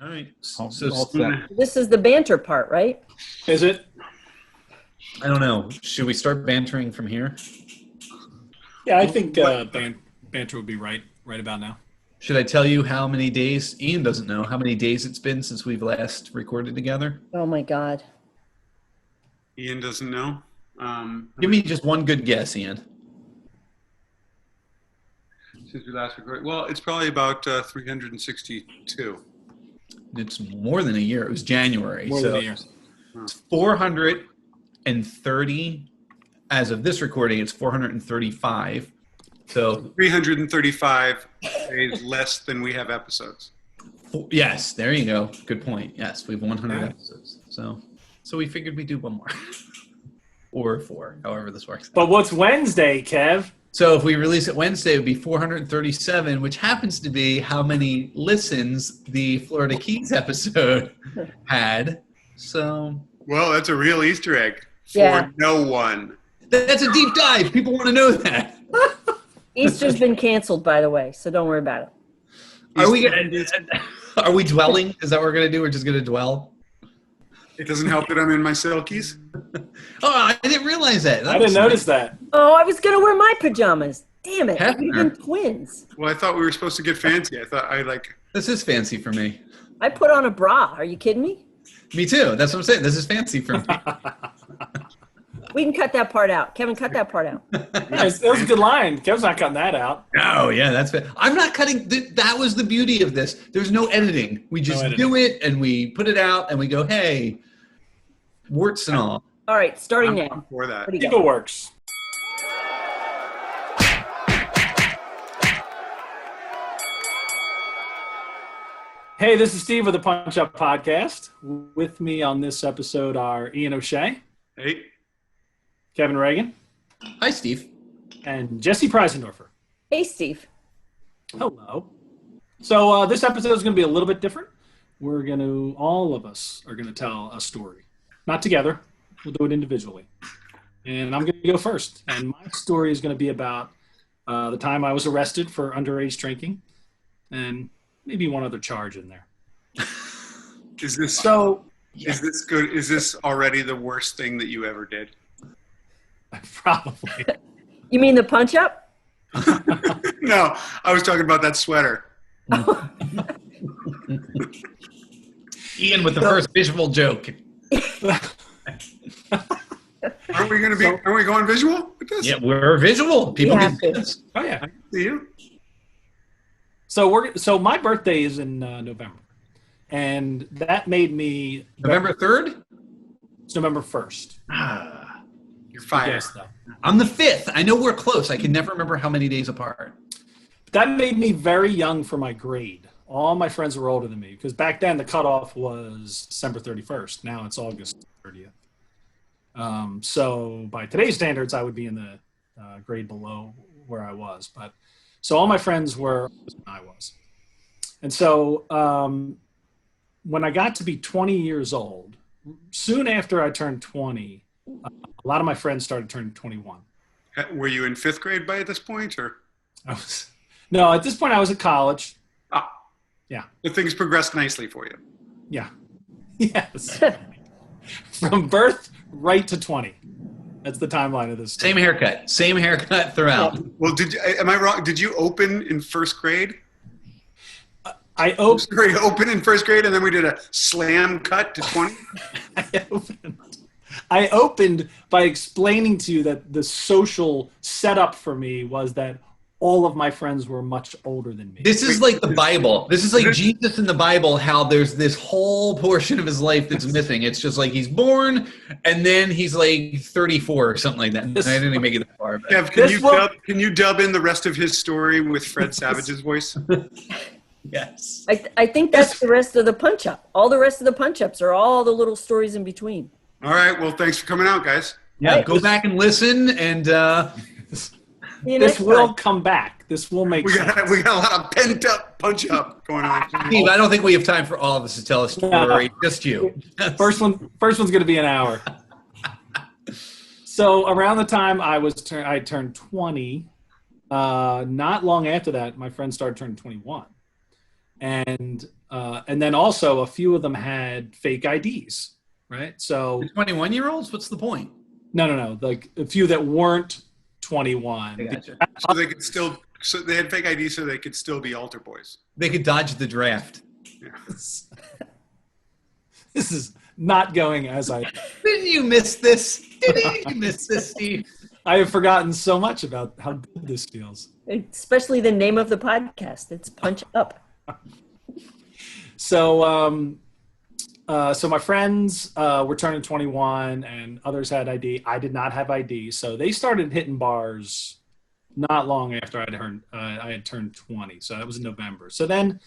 All right. All So set. This is the banter part, right? Is it? I don't know. Should we start bantering from here? Yeah, I think banter would be right about now. Should I tell you how many days? Ian doesn't know how many days it's been since we've last recorded together. Oh my God. Ian doesn't know. Give me just one good guess, Ian. Since we last recorded. Well, it's probably about 362. It's more than a year. It was January. More than a year. It's 430. As of this recording, it's 435. So 335 days less than we have episodes. yes, there you go. Good point. Yes, we have 100 Yeah. episodes. So we figured we'd do one more. Or 4, however this works. But what's Wednesday, Kev? So if we release it Wednesday, it would be 437, which happens to be how many listens the Florida Keys episode had. So Well, that's a real Easter egg for Yeah. no one. that's a deep dive. People want to know that. Easter's been canceled, by the way, so don't worry about it. Are we dwelling? Is that what we're going to do? We're just going to dwell? It doesn't help that I'm in my silkies. Oh, I didn't realize that. I didn't notice that. Oh, I was going to wear my pajamas. Damn it. Hefner. We've been twins. Well, I thought we were supposed to get fancy. I thought This is fancy for me. I put on a bra. Are you kidding me? Me too. That's what I'm saying. This is fancy for me. We can cut that part out. Kevin, cut that part out. That was a good line. Kevin's not cutting that out. Oh, yeah, that's fair. I'm not cutting. That was the beauty of this. There's no editing. We just do it, and we put it out, and we go, hey, warts and all. All right, starting I'm now. for that. What do I you think got? it works. Hey, this is Steve with the Punch Up Podcast. With me on this episode are Eoin O'Shea, Hey, Kevin Regan, Hi, Steve. and Jessie Preisendorfer. Hey, Steve. Hello. So this episode is going to be a little bit different. All of us are going to tell a story. Not together. We'll do it individually. And I'm going to go first. And my story is going to be about the time I was arrested for underage drinking and maybe one other charge in there. is this So is this good? Is this already the worst thing that you ever did? probably. You mean the punch up? No, I was talking about that sweater. Ian with the first visual joke. Aren't we going to be? Are we going visual with this? Yeah, we're visual. People You can have see to. this. Oh, yeah. See you? So my birthday is in November. And that made me... November 3rd? It's November 1st. You're fired. Yes, though. I'm the 5th. I know we're close. I can never remember how many days apart. That made me very young for my grade. All my friends were older than me because back then the cutoff was December 31st. Now it's August 30th. So by today's standards, I would be in the grade below where I was. But so all my friends were older than I was. And so when I got to be 20 years old, soon after I turned 20, a lot of my friends started turning 21. Were you in 5th grade by this point, or? No, at this point I was at college. Ah, Yeah. the things progressed nicely for you. Yeah. Yes. From birth right to 20. That's the timeline of this story. Same haircut throughout. Well, am I wrong? Did you open in 1st grade? I Open in 1st grade, and then we did a slam cut to 20. I opened by explaining to you that the social setup for me was that all of my friends were much older than me. This is like the Bible. This is like Jesus in the Bible, how there's this whole portion of his life that's missing. It's just like he's born, and then he's like 34 or something like that. I didn't even make it that far. But. Kev, can you dub in the rest of his story with Fred Savage's voice? Yes. I think that's the rest of the punch up. All the rest of the punch ups are all the little stories in between. All right. Well, thanks for coming out, guys. Yeah, go back and listen, and See you This next will time. come back. This will make We sense. got a lot of pent up punch up going on. Steve, I don't think we have time for all of us to tell a story. Just you. First one's going to be an hour. So around the time I turned 20, not long after that, my friends started turning 21. And And then also a few of them had fake IDs, right? So The 21-year-olds? What's the point? no, like a few that weren't 21. I gotcha. So they could still. So they had fake IDs, so they could still be altar boys. They could dodge the draft. This is not going as I. Didn't you miss this? Didn't you miss this, Steve? I have forgotten so much about how good this feels. Especially the name of the podcast. It's Punch Up. So, so my friends were turning 21, and others had ID. I did not have ID, so they started hitting bars not long after I had turned 20. So that was in November. So then,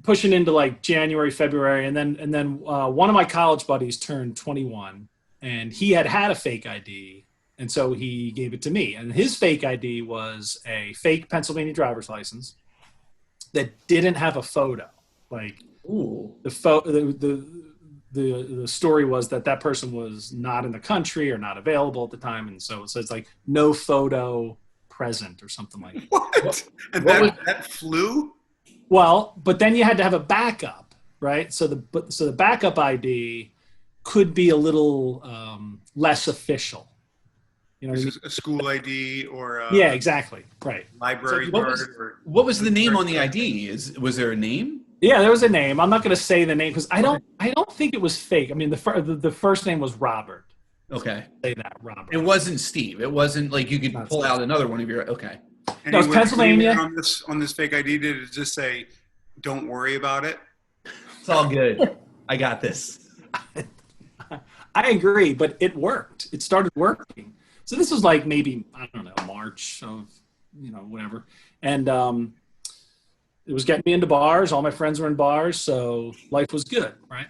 pushing into like January, February, and then one of my college buddies turned 21, and he had a fake ID, and so he gave it to me. And his fake ID was a fake Pennsylvania driver's license that didn't have a photo. Like, Ooh. the story was that person was not in the country or not available at the time, and so it's like no photo present or something like that. What? And that flew? Well, but then you had to have a backup, right? So the backup ID could be a little less official. You know what I mean? A school ID or Yeah, exactly. Right. library So what card. was- What was the name on the ID? Was there a name? Yeah, there was a name. I'm not going to say the name because I don't think it was fake. I mean, the first name was Robert. Okay. Say that, Robert. It wasn't Steve. It wasn't like you could Not pull Steve. out another one of your. Okay. No, it's Pennsylvania. On this fake ID, did it just say, "Don't worry about it"? It's all good. I got this. I agree, but it worked. It started working. So this was like maybe, I don't know, March of, whatever. And it was getting me into bars. All my friends were in bars, so life was good, right?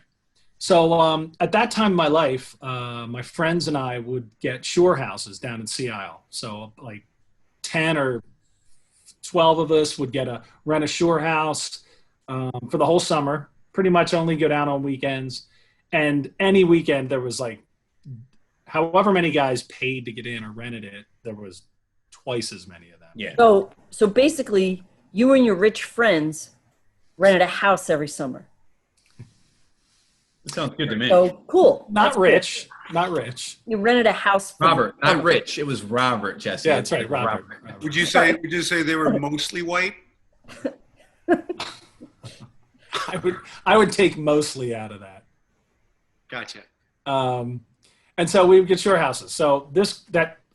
So at that time in my life, my friends and I would get shore houses down in Sea Isle. So like 10 or 12 of us would rent a shore house for the whole summer, pretty much only go down on weekends. And any weekend there was like, however many guys paid to get in or rented it, there was twice as many of them. Yeah. So basically, you and your rich friends rented a house every summer. That sounds good to me. So cool. Not That's rich. Not rich. good. You rented a house. For Robert, not Rich. It was Robert, Jesse. Yeah, that's right, Robert. Would you say they were mostly white? I would take mostly out of that. Gotcha. And so we would get shore houses. So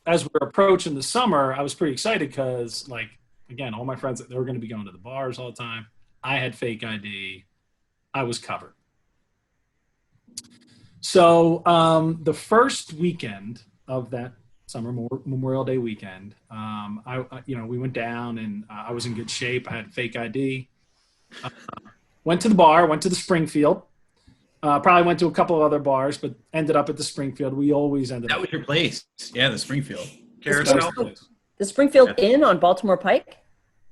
as we're approaching the summer, I was pretty excited because, like, again, all my friends, they were going to be going to the bars all the time. I had fake ID. I was covered. So the first weekend of that summer, Memorial Day weekend, we went down and I was in good shape. I had fake ID. Went to the bar, went to the Springfield. Probably went to a couple of other bars, but ended up at the Springfield. We always ended That up. was your place. Yeah, the Springfield. Carousel. The Springfield Inn on Baltimore Pike?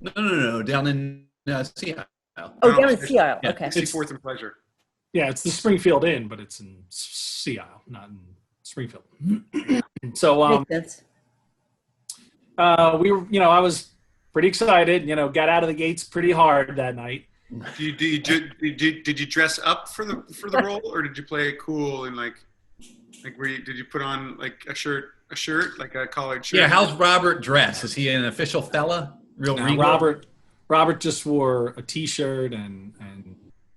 No. Down in Sea Isle. Oh, down in Sea Isle. Yeah. Okay. 64th and Pleasure. Yeah, it's the Springfield Inn, but it's in Sea Isle, not in Springfield. So Makes sense. we were, I was pretty excited. Got out of the gates pretty hard that night. Did you dress up for the role, or did you play it cool and did you put on like a shirt like a collared shirt? Yeah, how's Robert dressed? Is he an official fella? Real No, regal? Robert just wore a T-shirt and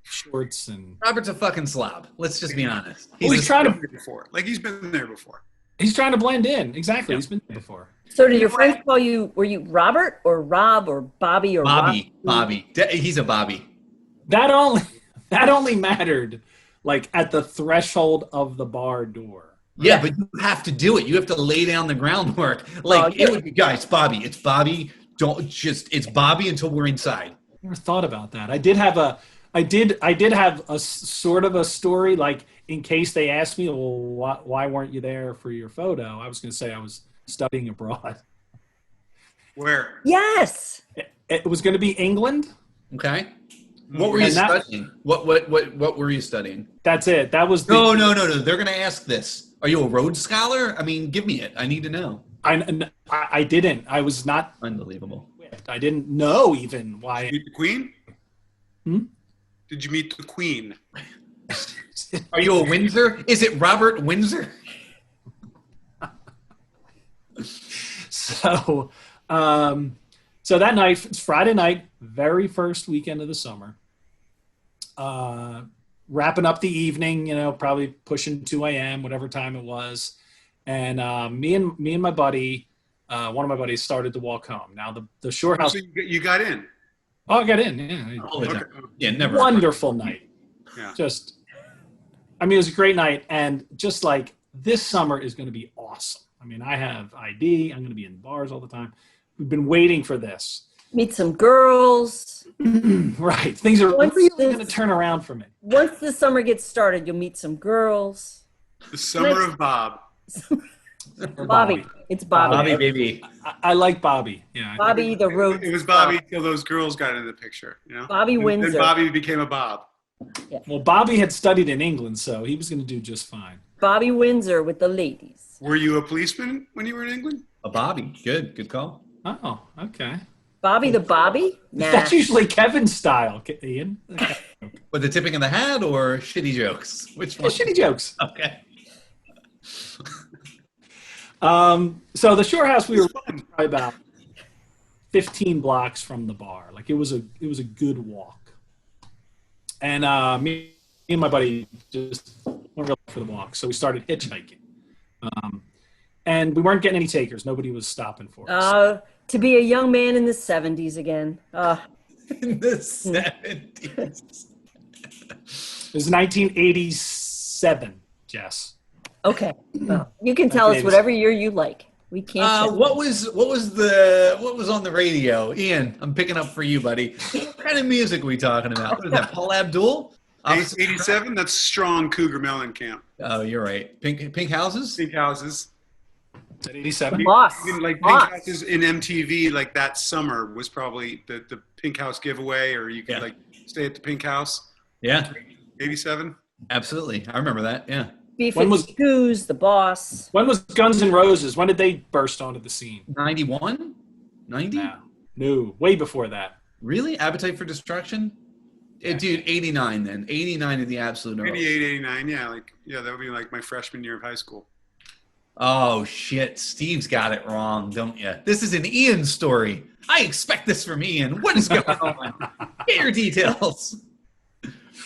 shorts and. Robert's a fucking slob. Let's just be honest. He's trying to. He's been there before. He's trying to blend in. Exactly. Yeah. He's been there before. So did your friends call you, were you Robert or Rob or Bobby or Bobby. Rob? Bobby. He's a Bobby. That only mattered like at the threshold of the bar door. Yeah, but you have to do it. You have to lay down the groundwork. Like it would be, guys, Bobby. It's Bobby. It's Bobby until we're inside. Never thought about that. I did have a sort of a story, like in case they asked me, well, why weren't you there for your photo? I was going to say I was studying abroad. Where? Yes. It was going to be England. Okay. What were you studying? What were you studying? That's it. That was No. They're going to ask this. Are you a Rhodes Scholar? I mean, give me it. I need to know. I didn't. I was not. Unbelievable. I didn't know even why. Meet the Queen? Did you meet the Queen? Are you a Windsor? Is it Robert Windsor? So that night, it's Friday night, very first weekend of the summer. Wrapping up the evening, probably pushing 2 a.m., whatever time it was. And me and my buddy, one of my buddies, started to walk home. Now the shore house. So you got in. Oh, I got in. Yeah. Okay. Yeah, never. Wonderful night. Yeah. It was a great night, and just like this summer is going to be awesome. I mean, I have ID. I'm going to be in bars all the time. We've been waiting for this. Meet some girls. Right. Things are really going to turn around for me. Once the summer gets started, you'll meet some girls. The summer of Bob. Bobby. It's Bobby. Bobby, baby. I like Bobby. Yeah. Bobby, the road. It was Bobby till those girls got into the picture. Bobby Windsor. Then Bobby became a Bob. Yeah. Well, Bobby had studied in England, so he was going to do just fine. Bobby Windsor with the ladies. Were you a policeman when you were in England? A Bobby. Good call. Oh, okay. Bobby the Bobby? Nah. That's usually Kevin's style, Ian. With the tipping of the hat or shitty jokes? Which one? Shitty jokes. Okay. So the shore house, we were probably about 15 blocks from the bar. Like it was a good walk. And me and my buddy just went real for the walk. So we started hitchhiking. And we weren't getting any takers. Nobody was stopping for us. To be a young man in the 70s again. In the 70s. It was 1987, Jess. Okay. Well, you can tell us whatever year you like. We can't. What was on the radio? Ian, I'm picking up for you, buddy. What kind of music are we talking about? What is that? Paul Abdul? 87. That's strong Cougar Mellencamp. Oh, you're right. Pink houses. Pink houses. At 87. Boss. Even like Boss. Pink houses in MTV, like that summer was probably the Pink House giveaway, or you could like stay at the Pink House. Yeah. 87. Absolutely, I remember that. Yeah. B-52s, the Boss. When was Guns N' Roses? When did they burst onto the scene? 91? 90? No, way before that. Really? Appetite for Destruction? Yeah. Dude, 89 then. 89 in the absolute early. 88, 89. Yeah, that would be like my freshman year of high school. Oh, shit. Steve's got it wrong, don't you? This is an Ian story. I expect this from Ian. What is going on? Get your details.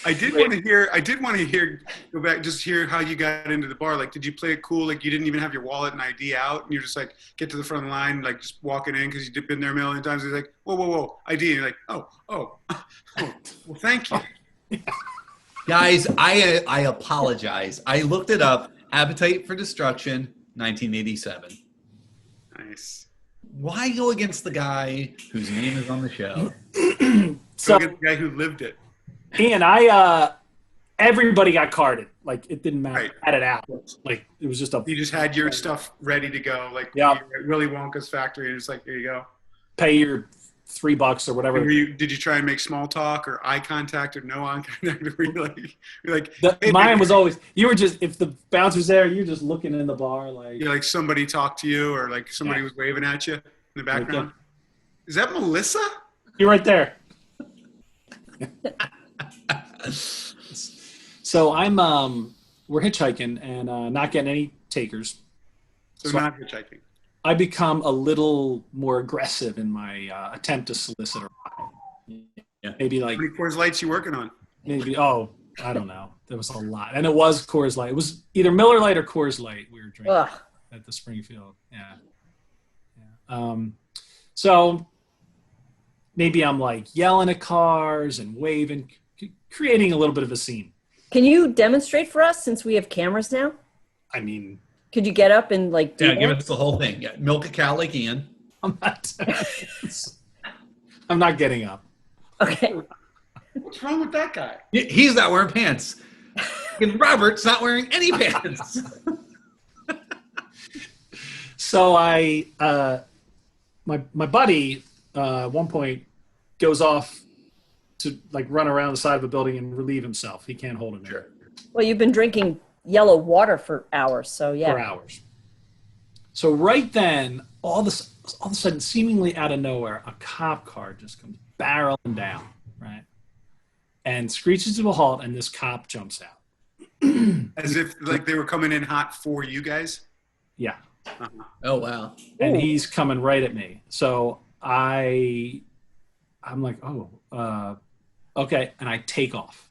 I did want to hear, go back, just hear how you got into the bar. Like, did you play it cool? Like, you didn't even have your wallet and ID out, and you're just like, get to the front of the line, like, just walking in because you've been there a million times. He's like, whoa, ID. And you're like, oh, well, thank you. Guys, I apologize. I looked it up. Appetite for Destruction, 1987. Nice. Why go against the guy whose name is on the show? So, go get the guy who lived it. Ian, everybody got carded. Like, it didn't matter. Right. Had it out. Like, it was just You just had your stuff ready to go. Like, yeah. You're at Willy Wonka's factory, and it's like, here you go. Pay your $3 or whatever. Did you try and make small talk or eye contact or no eye contact? Were you're like hey, mine baby. was always, you were just, if the bouncer's there, you're just looking in the bar like. You're like somebody talked to you or like somebody was waving at you in the background. Like, is that Melissa? You're right there. So we're hitchhiking and not getting any takers. So not hitchhiking. I become a little more aggressive in my attempt to solicit a ride. Yeah. Maybe like. How many Coors Lights you working on? Maybe, I don't know. There was a lot. And it was Coors Light. It was either Miller Lite or Coors Light we were drinking at the Springfield. Yeah. So maybe I'm like yelling at cars and waving, creating a little bit of a scene. Can you demonstrate for us since we have cameras now? I mean, could you get up and like do give us the whole thing. Yeah. Milk a cow like Ian. I'm not getting up. Okay. What's wrong with that guy? He's not wearing pants. And Robert's not wearing any pants. So my buddy at one point goes off to like run around the side of a building and relieve himself. He can't hold it. Sure. Well, you've been drinking yellow water for hours, so yeah. For hours. So right then, all of a sudden, seemingly out of nowhere, a cop car just comes barreling down, right? and screeches to a halt, and this cop jumps out. As if like they were coming in hot for you guys. Yeah. Uh-huh. Oh wow. And Ooh. he's coming right at me. So I'm like, okay, and I take off.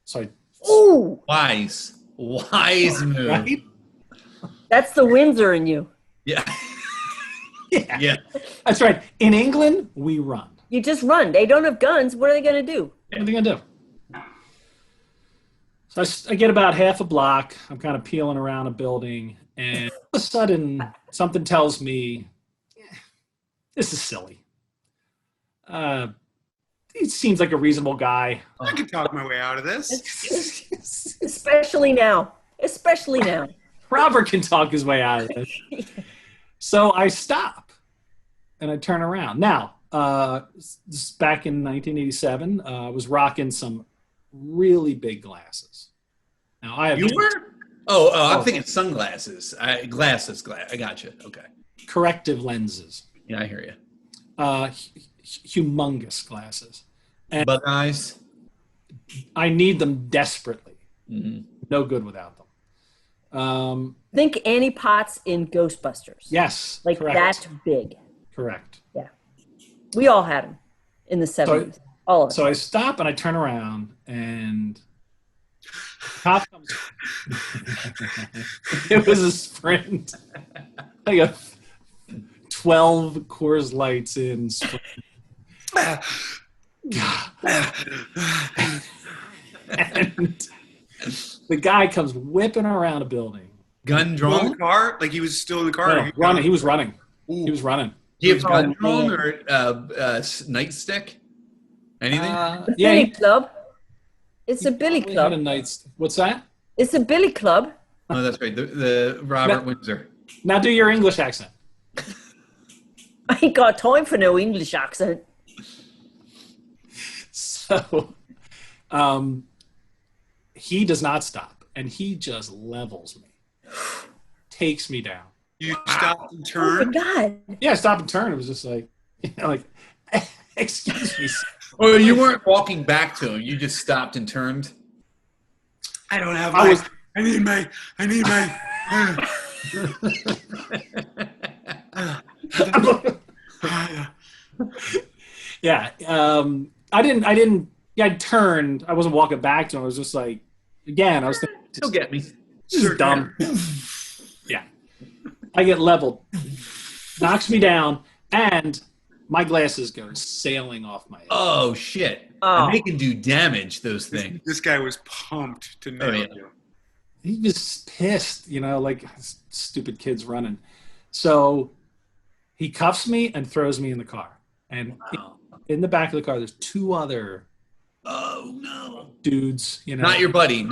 So I Ooh, Wise move. right? that's the Windsor in you. Yeah. Yeah. Yeah. That's right. In England, we run. You just run. They don't have guns. What are they going to do? What are they gonna do? So I get about half a block. I'm kind of peeling around a building, and all of a sudden, something tells me, this is silly. He seems like a reasonable guy. I can talk my way out of this. Especially now. Especially now. Robert can talk his way out of this. So I stop, and I turn around. Now, this is back in 1987. I was rocking some really big glasses. Now I have You were? Oh, I'm thinking sunglasses. Glasses. I gotcha. Okay. corrective lenses, Yeah, I hear you. humongous glasses. And Bug eyes. I need them desperately. Mm-hmm. No good without them. Think Annie Potts in Ghostbusters. Yes, Like correct. that big. Correct. Yeah. We all had them in the 70s. All of us. So I stop and I turn around, and the cop comes. It was a sprint, like a 12 Coors Lights in sprint. And the guy comes whipping around a building. Gun Still in drawn? the car? Like he was still in the car? No, running. He was running. Ooh. He was running. Do you have gun Oh, drawn man. or nightstick? Anything? The Yeah, Billy he Club. It's a Billy probably had Club. a night's. What's that? It's a Billy Club. Oh, that's right. The Robert Windsor. Now do your English accent. I ain't got time for no English accent. So, he does not stop, and he just levels me, takes me down. You stopped and Oh my turned. God. Yeah, I stopped and turned. It was just like, excuse me. Oh, you weren't walking back to him. You just stopped and turned. I don't have I my. was- I need my. Yeah, I didn't. Yeah, I turned. I wasn't walking back to him. I was just like, again, I was thinking, You'll get me. this is dumb. Yeah, I get leveled, knocks me down, and my glasses go sailing off my head. Oh, shit. Oh. And they can do damage, those things. This guy was pumped to nail yeah. you. He was pissed, like stupid kids running. So he cuffs me and throws me in the car. And in the back of the car, there's two other Oh, no. dudes. Not your buddy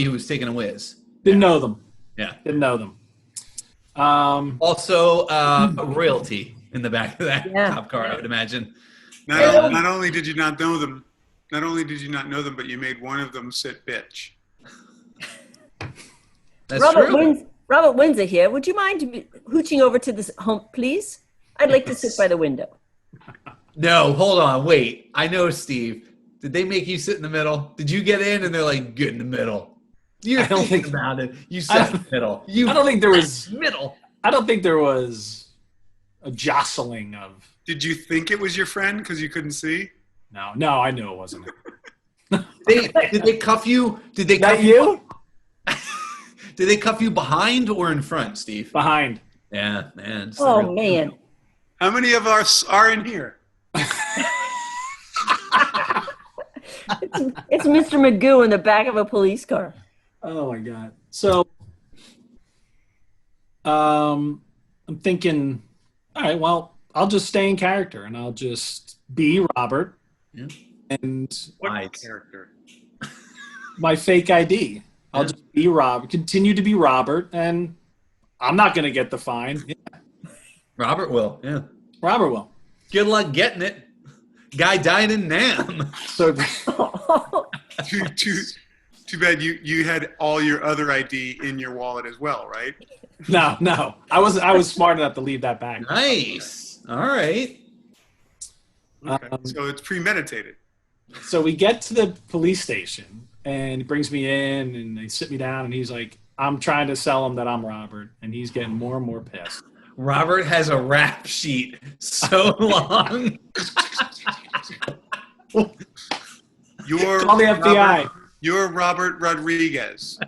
who was taking a whiz. Didn't know them. Yeah. Didn't know them. Also, royalty in the back of that Yeah. cop car, I would imagine. Not only did you not know them, but you made one of them sit bitch. That's Robert, true. Robert Windsor here. Would you mind hooching over to this home, please? I'd like to sit by the window. No, hold on. Wait. I know, Steve. Did they make you sit in the middle? Did you get in and they're like, get in the middle? You're I don't thinking think- about it. You sat in the middle. I don't think there was. middle. I don't think there was a jostling of. Did you think it was your friend because you couldn't see? No, I knew it wasn't. Did they cuff you? Did they cuff That you? Did they cuff you behind or in front, Steve? Behind. Yeah, man. it's the Oh, real- man. How many of us are in here? It's Mr. Magoo in the back of a police car. Oh my god. So I'm thinking, all right, well, I'll just stay in character and I'll just be Robert Yeah. and Wise. Character. my fake ID. I'll Yeah. just be Rob, continue to be Robert, and I'm not going to get the fine. Robert will. Yeah. Robert will. Good luck getting it. Guy died in Nam. So Too bad you had all your other ID in your wallet as well, right? no, I was smart enough to leave that back. Nice. All right. Okay. So it's premeditated. So we get to the police station, and he brings me in, and they sit me down, and he's like, I'm trying to sell him that I'm Robert, and he's getting more and more pissed. Robert has a rap sheet so long. You're Call the FBI. You're Robert Rodriguez,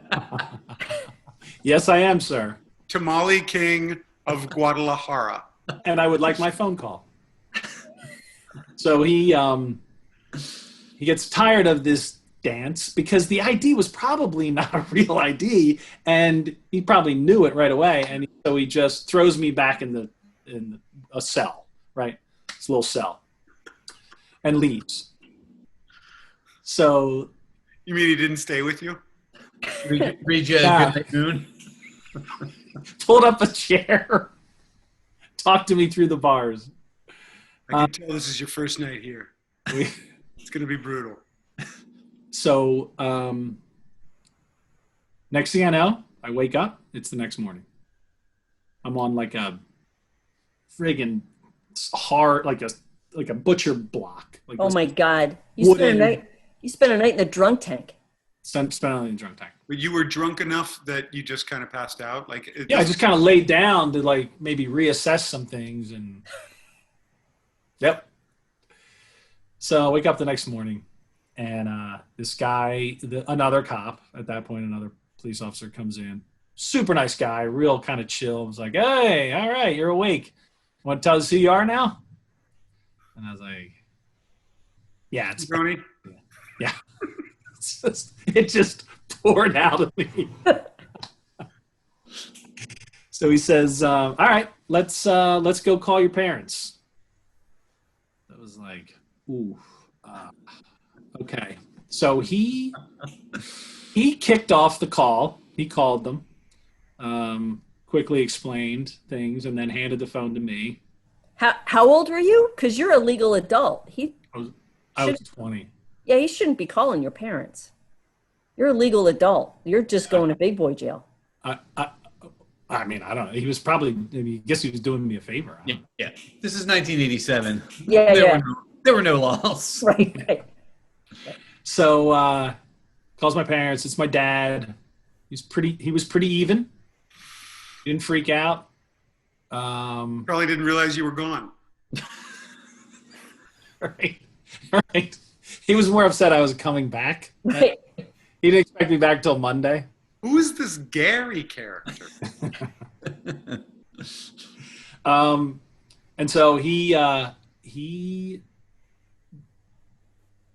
Yes, I am, sir. Tamale King of Guadalajara. And I would like my phone call. So he gets tired of this dance because the ID was probably not a real ID, and he probably knew it right away. And so he just throws me back in a cell, right? This little cell, and leaves. So, You mean he didn't stay with you? Read you Yeah. Good Night Moon. pulled up a chair, talked to me through the bars. I can tell this is your first night here. We, It's going to be brutal. So next thing I know, I wake up. It's the next morning. I'm on like a friggin' hard, like a butcher block. Like Oh this my God! You spent a night in the drunk tank. spent on the drunk tank. But you were drunk enough that you just kind of passed out? Yeah, I just kind of laid down to like maybe reassess some things, and yep. So I wake up the next morning, and this guy, another cop at that point, another police officer comes in. Super nice guy, real kind of chill. Was like, "Hey, all right, you're awake. Want to tell us who you are now?" And I was like, "Yeah, it's Roney? yeah." It just poured out of me. So he says, "All right, let's go call your parents." That was like, ooh, okay. So he kicked off the call. He called them, quickly explained things, and then handed the phone to me. How old were you? Because you're a legal adult. I was 20. Yeah, he shouldn't be calling your parents. You're a legal adult. You're just going to big boy jail. I mean, I don't know. He was probably, I guess he was doing me a favor. Yeah. This is 1987. Yeah, There were no laws. Right. So calls my parents. It's my dad. He was pretty even. Didn't freak out. Probably didn't realize you were gone. Right. He was more upset I was coming back. Right. He didn't expect me back till Monday. Who is this Gary character? And so he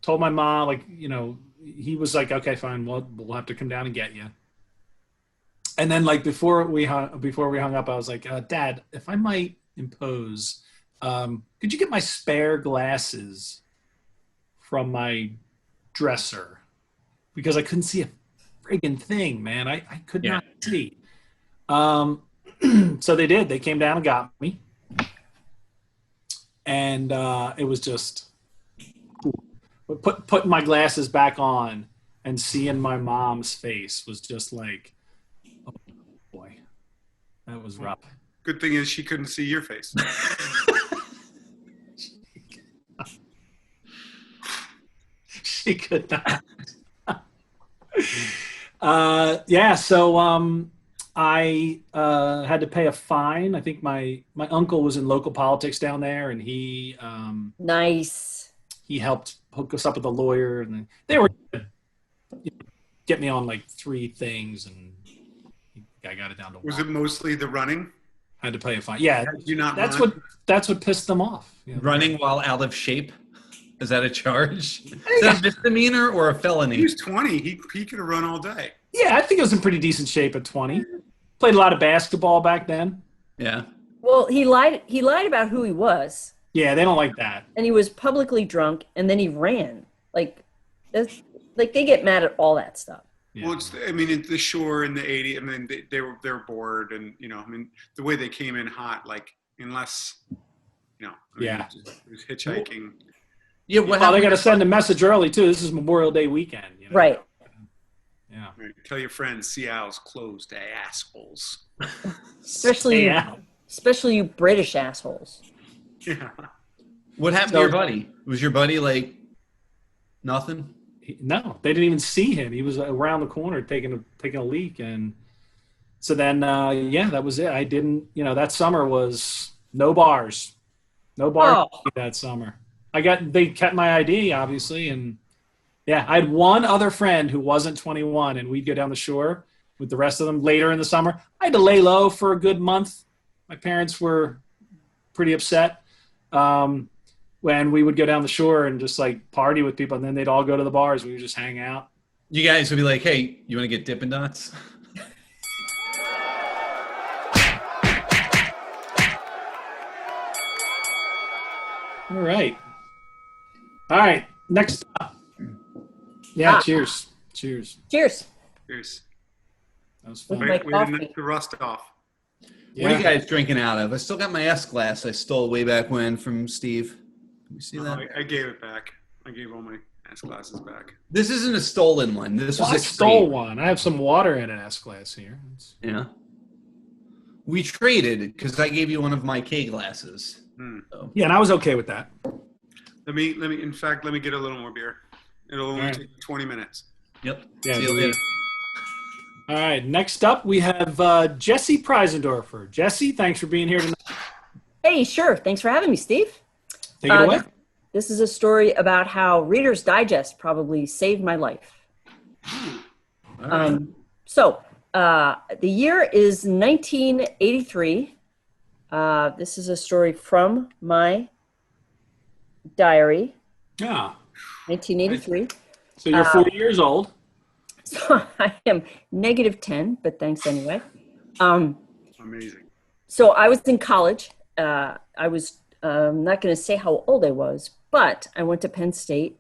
told my mom, like, he was like, "Okay, fine, we'll have to come down and get you." And then, like, before we hung up, I was like, "Dad, if I might impose, could you get my spare glasses from my dresser? Because I couldn't see a friggin' thing, man. I could not see." So they did. They came down and got me. And it was just putting my glasses back on and seeing my mom's face was just like, oh boy, that was rough. Good thing is she couldn't see your face. She could not. So I had to pay a fine. I think my uncle was in local politics down there, and he Nice. he helped hook us up with a lawyer, and they were get me on like 3 things, and I got it down to 1. Was it mostly the running? I had to pay a fine. Yeah, Did you not that's run? what pissed them off. Running while out of shape? Is that a charge? Is that a misdemeanor or a He felony? was 20. He could have run all day. Yeah, I think I was in pretty decent shape at 20. Played a lot of basketball back then. Yeah. Well, he lied about who he was, Yeah, they don't like that. and he was publicly drunk, and then he ran. Like they get mad at all that stuff. Yeah. Well, at the shore in the 80s, I mean, they were bored, and the way they came in hot, like unless, Yeah. it was hitchhiking. Yeah. What Well, they got happened? to send a message early too. This is Memorial Day weekend. Right. Yeah. Right. Tell your friends Seattle's closed, assholes. Especially Yeah. especially you British assholes. Yeah. What happened to your buddy? Was your buddy like Nothing. No, they didn't even see him. He was around the corner taking a leak, and so then that was it. I didn't, that summer was no bars that summer. They kept my ID obviously, and yeah, I had one other friend who wasn't 21, and we'd go down the shore with the rest of them later in the summer. I had to lay low for a good month. My parents were pretty upset. When we would go down the shore and just like party with people, and then they'd all go to the bars. We would just hang out. You guys would be like, "Hey, you want to get Dippin' Dots?" All right. Next up. Yeah. Cheers. Cheers. Cheers. That was With fun. my We coffee. didn't the rust off. What are you guys drinking out of? I still got my S glass I stole way back when from Steve. Can you see that? I gave it back. I gave all my S glasses back. This isn't a stolen one. This was I a stole trade. one. I have some water in an S glass here. Yeah. We traded because I gave you one of my K glasses. So. Yeah, and I was okay with that. Let me get a little more beer. It'll only take 20 minutes. Yep. Yeah, See you later. All right. Next up, we have Jessie Preisendorfer. Jessie, thanks for being here tonight. Hey, sure. Thanks for having me, Steve. Take it away. This is a story about how Reader's Digest probably saved my life. Right. The year is 1983. This is a story from my diary, Yeah. 1983. So you're 40 years old. So I am -10, but thanks anyway. Amazing. So I was in college. I was not going to say how old I was, but I went to Penn State.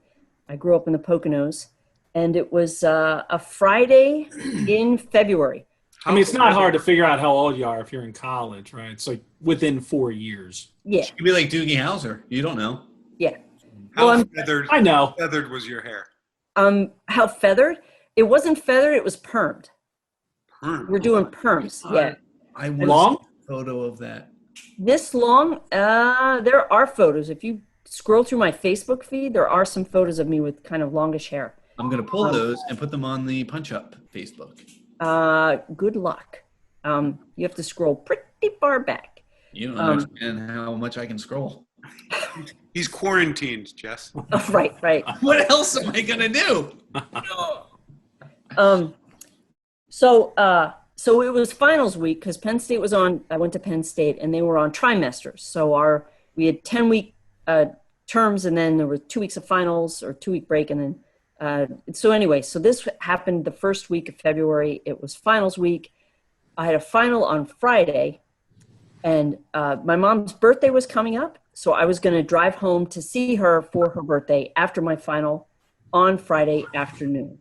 I grew up in the Poconos, and it was a Friday in February. I mean, it's not hard to figure out how old you are if you're in college, right? It's like within 4 years. Yeah, You could be like Doogie Howser. You don't know. yeah. How feathered? I know. Feathered was your hair? How feathered? It wasn't feathered. It was permed. Perm. We're doing perms. Yeah. I want Long? to see a photo of that. This long, there are photos. If you scroll through my Facebook feed, there are some photos of me with kind of longish hair. I'm going to pull those and put them on the Punch Up Facebook. Good luck. You have to scroll pretty far back. You don't understand how much I can scroll. He's quarantined, Jess. Oh, right. What else am I going to do? So it was finals week because Penn State was on. I went to Penn State and they were on trimesters. So we had 10-week terms, and then there were 2 weeks of finals or 2-week break, and then so this happened the first week of February. It was finals week. I had a final on Friday, and my mom's birthday was coming up, so I was going to drive home to see her for her birthday after my final on Friday afternoon.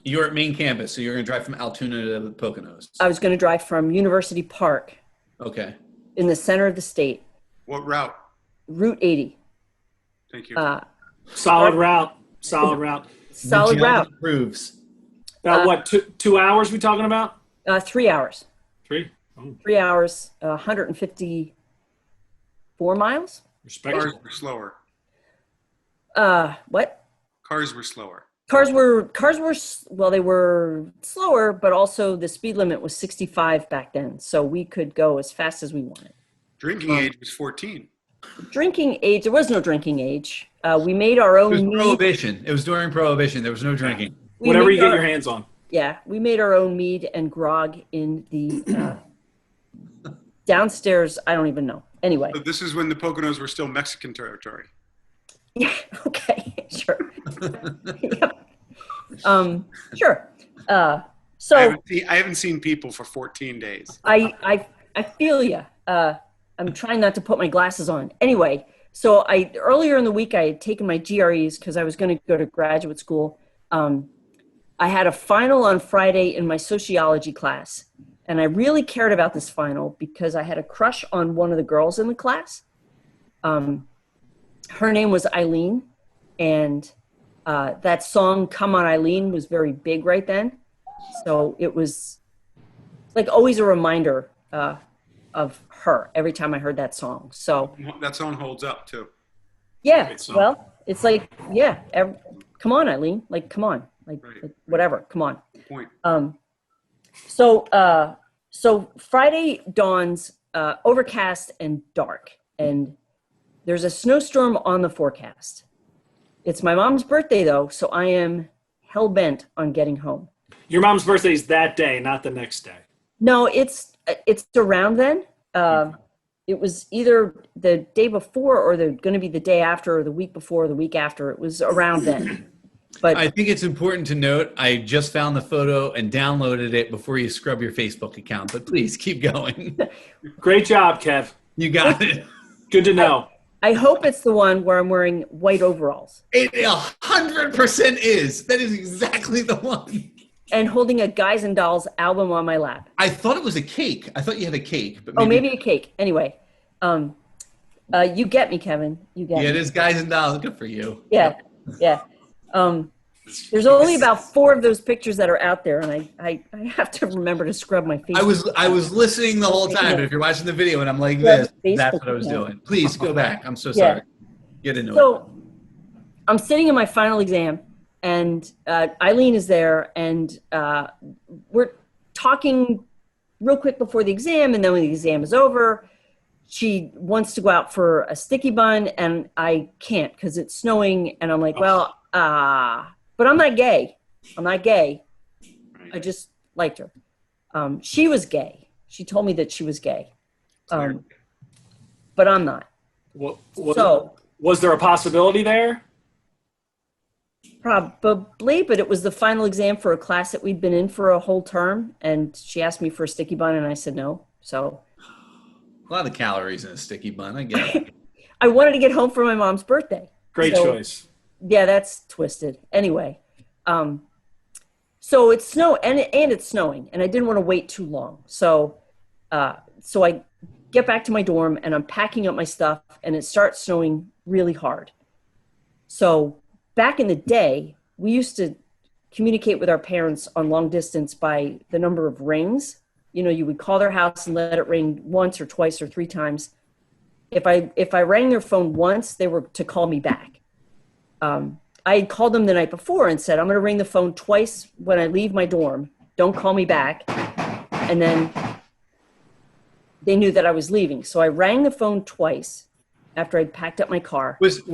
You're at main campus, so you're going to drive from Altoona to the Poconos. I was going to drive from University Park Okay. in the center of the state, What route? Route 80. Thank you. Solid route. Solid Solid The route. geology proves. About what, 2 hours we talking about? 3 hours. 3? Oh, 3 hours, 154 miles. respect. Cars were slower. What? Cars were slower. Cars were, well, they were slower, but also the speed limit was 65 back then. So we could go as fast as we wanted. Drinking age was 14. Drinking age, there was no drinking age. We made our It own was mead. Prohibition. It was during Prohibition. There was no drinking. We Whatever made you get our- your hands on. Yeah, we made our own mead and grog in the downstairs. I don't even know. Anyway. So this is when the Poconos were still Mexican territory. Yeah. Okay. Sure. Yep. Sure. So I haven't seen people for 14 days. I feel you. I'm trying not to put my glasses on. Anyway, so earlier in the week I had taken my GREs because I was going to go to graduate school. I had a final on Friday in my sociology class, and I really cared about this final because I had a crush on one of the girls in the class. Her name was Eileen, and that song "Come On Eileen" was very big right then. So it was like always a reminder of her every time I heard that song. So That song holds up too. yeah, Great song. well, it's like, yeah, come on, Eileen, like, come on, like whatever, come on. Good point. So Friday dawns overcast and dark, and there's a snowstorm on the forecast. It's my mom's birthday, though, so I am hell-bent on getting home. Your mom's birthday is that day, not the next day. No, it's around then. It was either the day before or going to be the day after or the week before or the week after. It was around then. But I think it's important to note, I just found the photo and downloaded it before you scrub your Facebook account, but please keep going. Great job, Kev. You got it. Good to know. I hope it's the one where I'm wearing white overalls. It 100% is. That is exactly the one. And holding a Guys and Dolls album on my lap. I thought it was a cake. I thought you had a cake. But maybe a cake. Anyway, you get me, Kevin. You get me. Yeah, it is Guys and Dolls. Good for you. Yeah. There's only about 4 of those pictures that are out there, and I have to remember to scrub my face. I was listening the whole time, but if you're watching the video and I'm like this, that's what I was doing. Please go back. I'm so sorry. Get into it. So I'm sitting in my final exam, and Eileen is there, and we're talking real quick before the exam, and then when the exam is over, she wants to go out for a sticky bun, and I can't because it's snowing, and I'm like, well, but I'm not gay. I just liked her. She was gay. She told me that she was gay. But I'm not. Was there a possibility there? Probably, but it was the final exam for a class that we'd been in for a whole term, and she asked me for a sticky bun, and I said no. So a lot of calories in a sticky bun. I get it. I wanted to get home for my mom's birthday. Great choice. Yeah, that's twisted. Anyway, so it's it's snowing, and I didn't want to wait too long. So I get back to my dorm, and I'm packing up my stuff, and it starts snowing really hard. So back in the day, we used to communicate with our parents on long distance by the number of rings. You know, you would call their house and let it ring once or twice or 3 times. If I rang their phone once, they were to call me back. I had called them the night before and said, I'm going to ring the phone twice when I leave my dorm. Don't call me back. And then they knew that I was leaving. So I rang the phone twice after I'd packed up my car. Was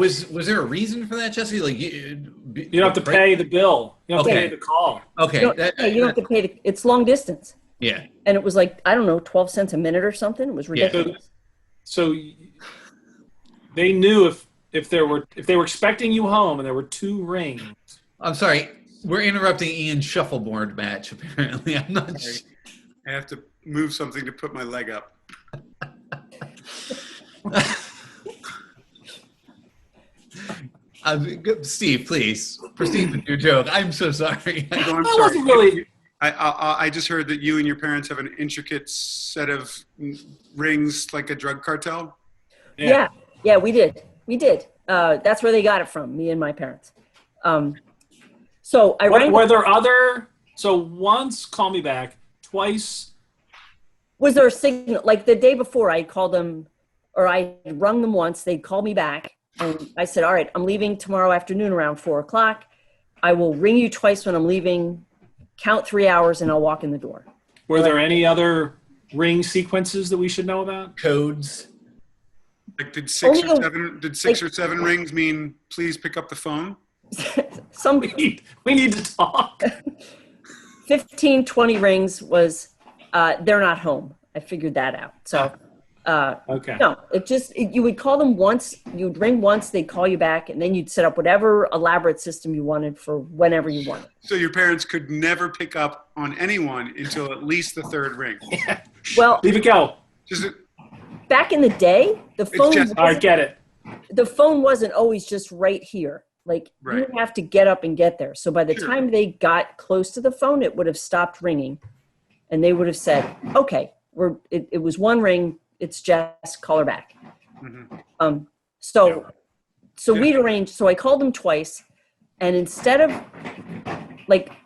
there a reason for that, Jessie? Like you don't have to pay the bill. You don't have to pay the call. Okay. You don't have to pay it's long distance. Yeah. And it was like, I don't know, 12 cents a minute or something. It was ridiculous. So they knew if they were expecting you home and there were 2 rings. I'm sorry. We're interrupting Ian's shuffleboard match, apparently. I'm not sure. I have to move something to put my leg up. Steve, please proceed with your joke. I'm so sorry. No, I'm sorry. Wasn't really. I just heard that you and your parents have an intricate set of rings, like a drug cartel. Yeah, we did. That's where they got it from, me and my parents. So I rang. Were there other? So once, call me back. Twice. Was there a signal? Like the day before, I called them, or I rung them once. They'd call me back, and I said, "All right, I'm leaving tomorrow afternoon around 4:00. I will ring you twice when I'm leaving. Count 3 hours, and I'll walk in the door." Were there any other ring sequences that we should know about? Codes. Like did 6 or 7 rings mean please pick up the phone? We need to talk. 15, 20 rings was they're not home. I figured that out. So okay. No, you would call them once, you'd ring once, they'd call you back, and then you'd set up whatever elaborate system you wanted for whenever you wanted. So your parents could never pick up on anyone until at least the 3rd ring. Yeah. Well, leave it go. Back in the day, the phone. I get it. The phone wasn't always just right here. Like you would have to get up and get there. So by the time they got close to the phone, it would have stopped ringing, and they would have said, "Okay, it was 1 ring. It's Jess. Call her back." Mm-hmm. So we'd arranged. So I called them twice, and instead of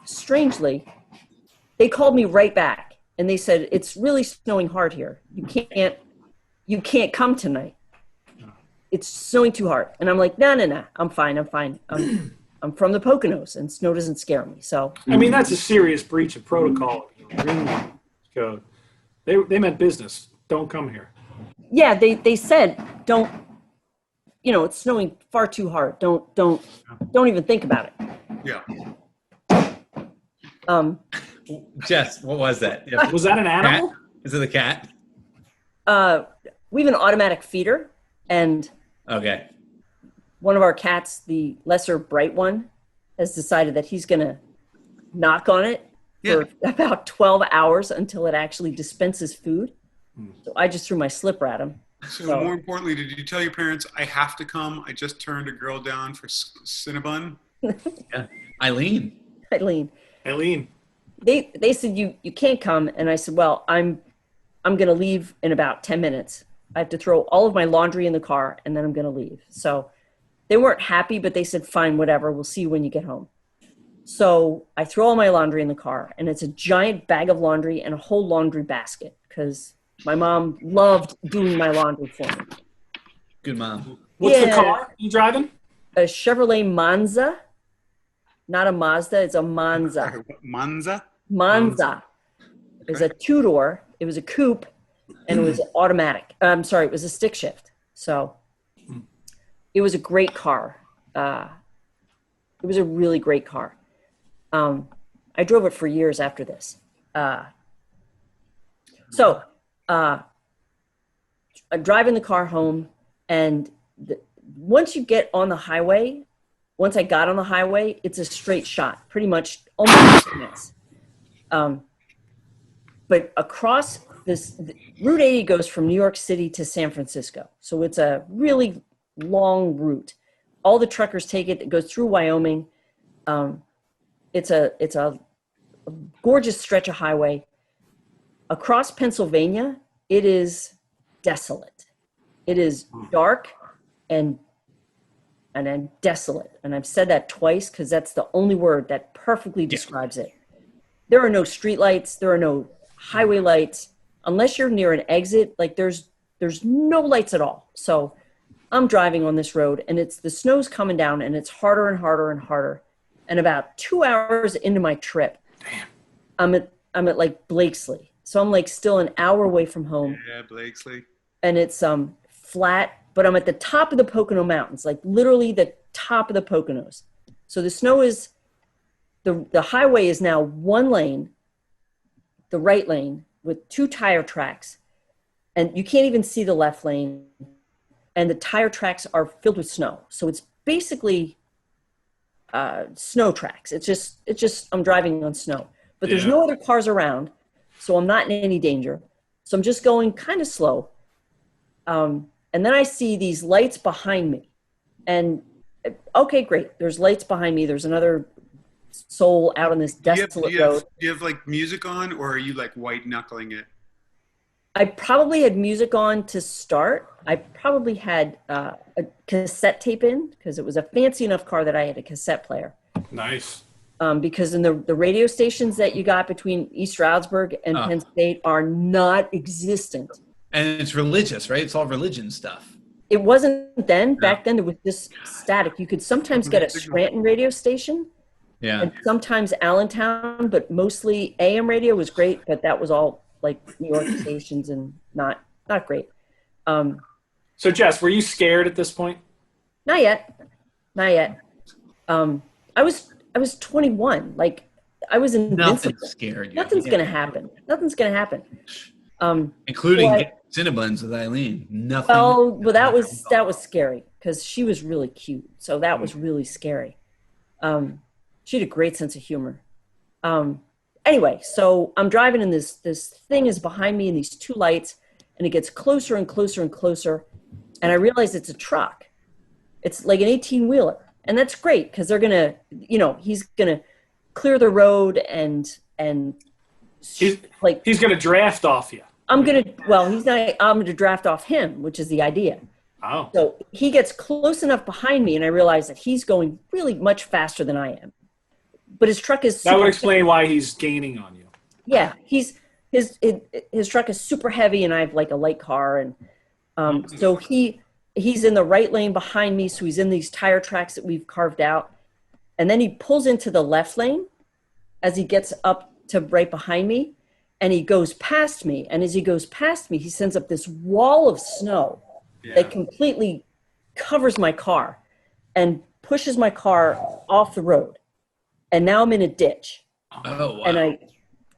strangely, they called me right back, and they said, "It's really snowing hard here. You can't come tonight. It's snowing too hard." And I'm like, no, I'm fine. I'm from the Poconos, and snow doesn't scare me. So I mean, that's a serious breach of protocol. Green code. They meant business. Don't come here. yeah, they said don't. It's snowing far too hard. Don't even think about it. Yeah. Jess, what was that? Yeah. Was that an animal? Cat? Is it a cat? We have an automatic feeder, and Okay. one of our cats, the lesser bright one, has decided that he's going to knock on it for about 12 hours until it actually dispenses food. So I just threw my slipper at him. So more importantly, did you tell your parents, I have to come? I just turned a girl down for Cinnabon. Yeah. Eileen. Eileen. They said you can't come, and I said, well, I'm going to leave in about 10 minutes. I have to throw all of my laundry in the car, and then I'm going to leave. So they weren't happy, but they said, fine, whatever. We'll see you when you get home. So I throw all my laundry in the car, and it's a giant bag of laundry and a whole laundry basket because my mom loved doing my laundry for me. Good mom. What's the car you driving? A Chevrolet Monza. Not a Mazda, it's a Monza. Monza? It was a two-door. It was a coupe, and it was automatic. I'm sorry, it was a stick shift. So it was a great car. It was a really great car. I drove it for years after this. I'm driving the car home, and once you get on the highway, once I got on the highway, it's a straight shot, pretty much almost 2 minutes. But across this, Route 80 goes from New York City to San Francisco. So it's a really long route. All the truckers take it. It goes through Wyoming. It's a gorgeous stretch of highway. Across Pennsylvania, it is desolate. It is dark and then desolate. And I've said that twice because that's the only word that perfectly describes it. There are no street lights. There are no highway lights. Unless you're near an exit, like there's no lights at all. So I'm driving on this road, and the snow's coming down, and it's harder and harder and harder. And about 2 hours into my trip, I'm at like Blakesley. So I'm like still an hour away from home. Yeah, Blakesley. And it's flat, but I'm at the top of the Pocono Mountains, like literally the top of the Poconos. So the snow is, the highway is now one lane, the right lane, with 2 tire tracks. And you can't even see the left lane. And the tire tracks are filled with snow. So it's basically snow tracks. It's just I'm driving on snow. But there's no other cars around, so I'm not in any danger. So I'm just going kind of slow. And then I see these lights behind me. And, okay, great. There's lights behind me. There's another soul out on this desolate road. Do you have, like, music on, or are you, like, white-knuckling it? I probably had music on to start. I probably had a cassette tape in because it was a fancy enough car that I had a cassette player. Nice. Because in the radio stations that you got between East Stroudsburg and Penn State are not existent. And it's religious, right? It's all religion stuff. It wasn't then. Back then, there was just static. You could sometimes get a Scranton radio station. Yeah. And sometimes Allentown, but mostly AM radio was great, but that was all like New York stations and not great. So Jess, were you scared at this point? Not yet. I was 21. Like I was invincible. Nothing scared you. Nothing's gonna happen. Including Cinnabons with Eileen. Nothing. Well, that was scary because she was really cute. So that was really scary. She had a great sense of humor. Anyway, so I'm driving and this thing is behind me and these 2 lights, and it gets closer and closer and closer. And I realize it's a truck. It's like an 18-wheeler. And that's great because they're going to, he's going to clear the road and he's going to draft off you. I'm going to draft off him, which is the idea. Oh. So he gets close enough behind me and I realize that he's going really much faster than I am. But his truck is that would explain why he's gaining on you. Yeah, his truck is super heavy, and I have like a light car, and so he's in the right lane behind me. So he's in these tire tracks that we've carved out, And then he pulls into the left lane as he gets up to right behind me, and he goes past me. And as he goes past me, he sends up this wall of snow that completely covers my car and pushes my car off the road. And now I'm in a ditch. Oh, wow.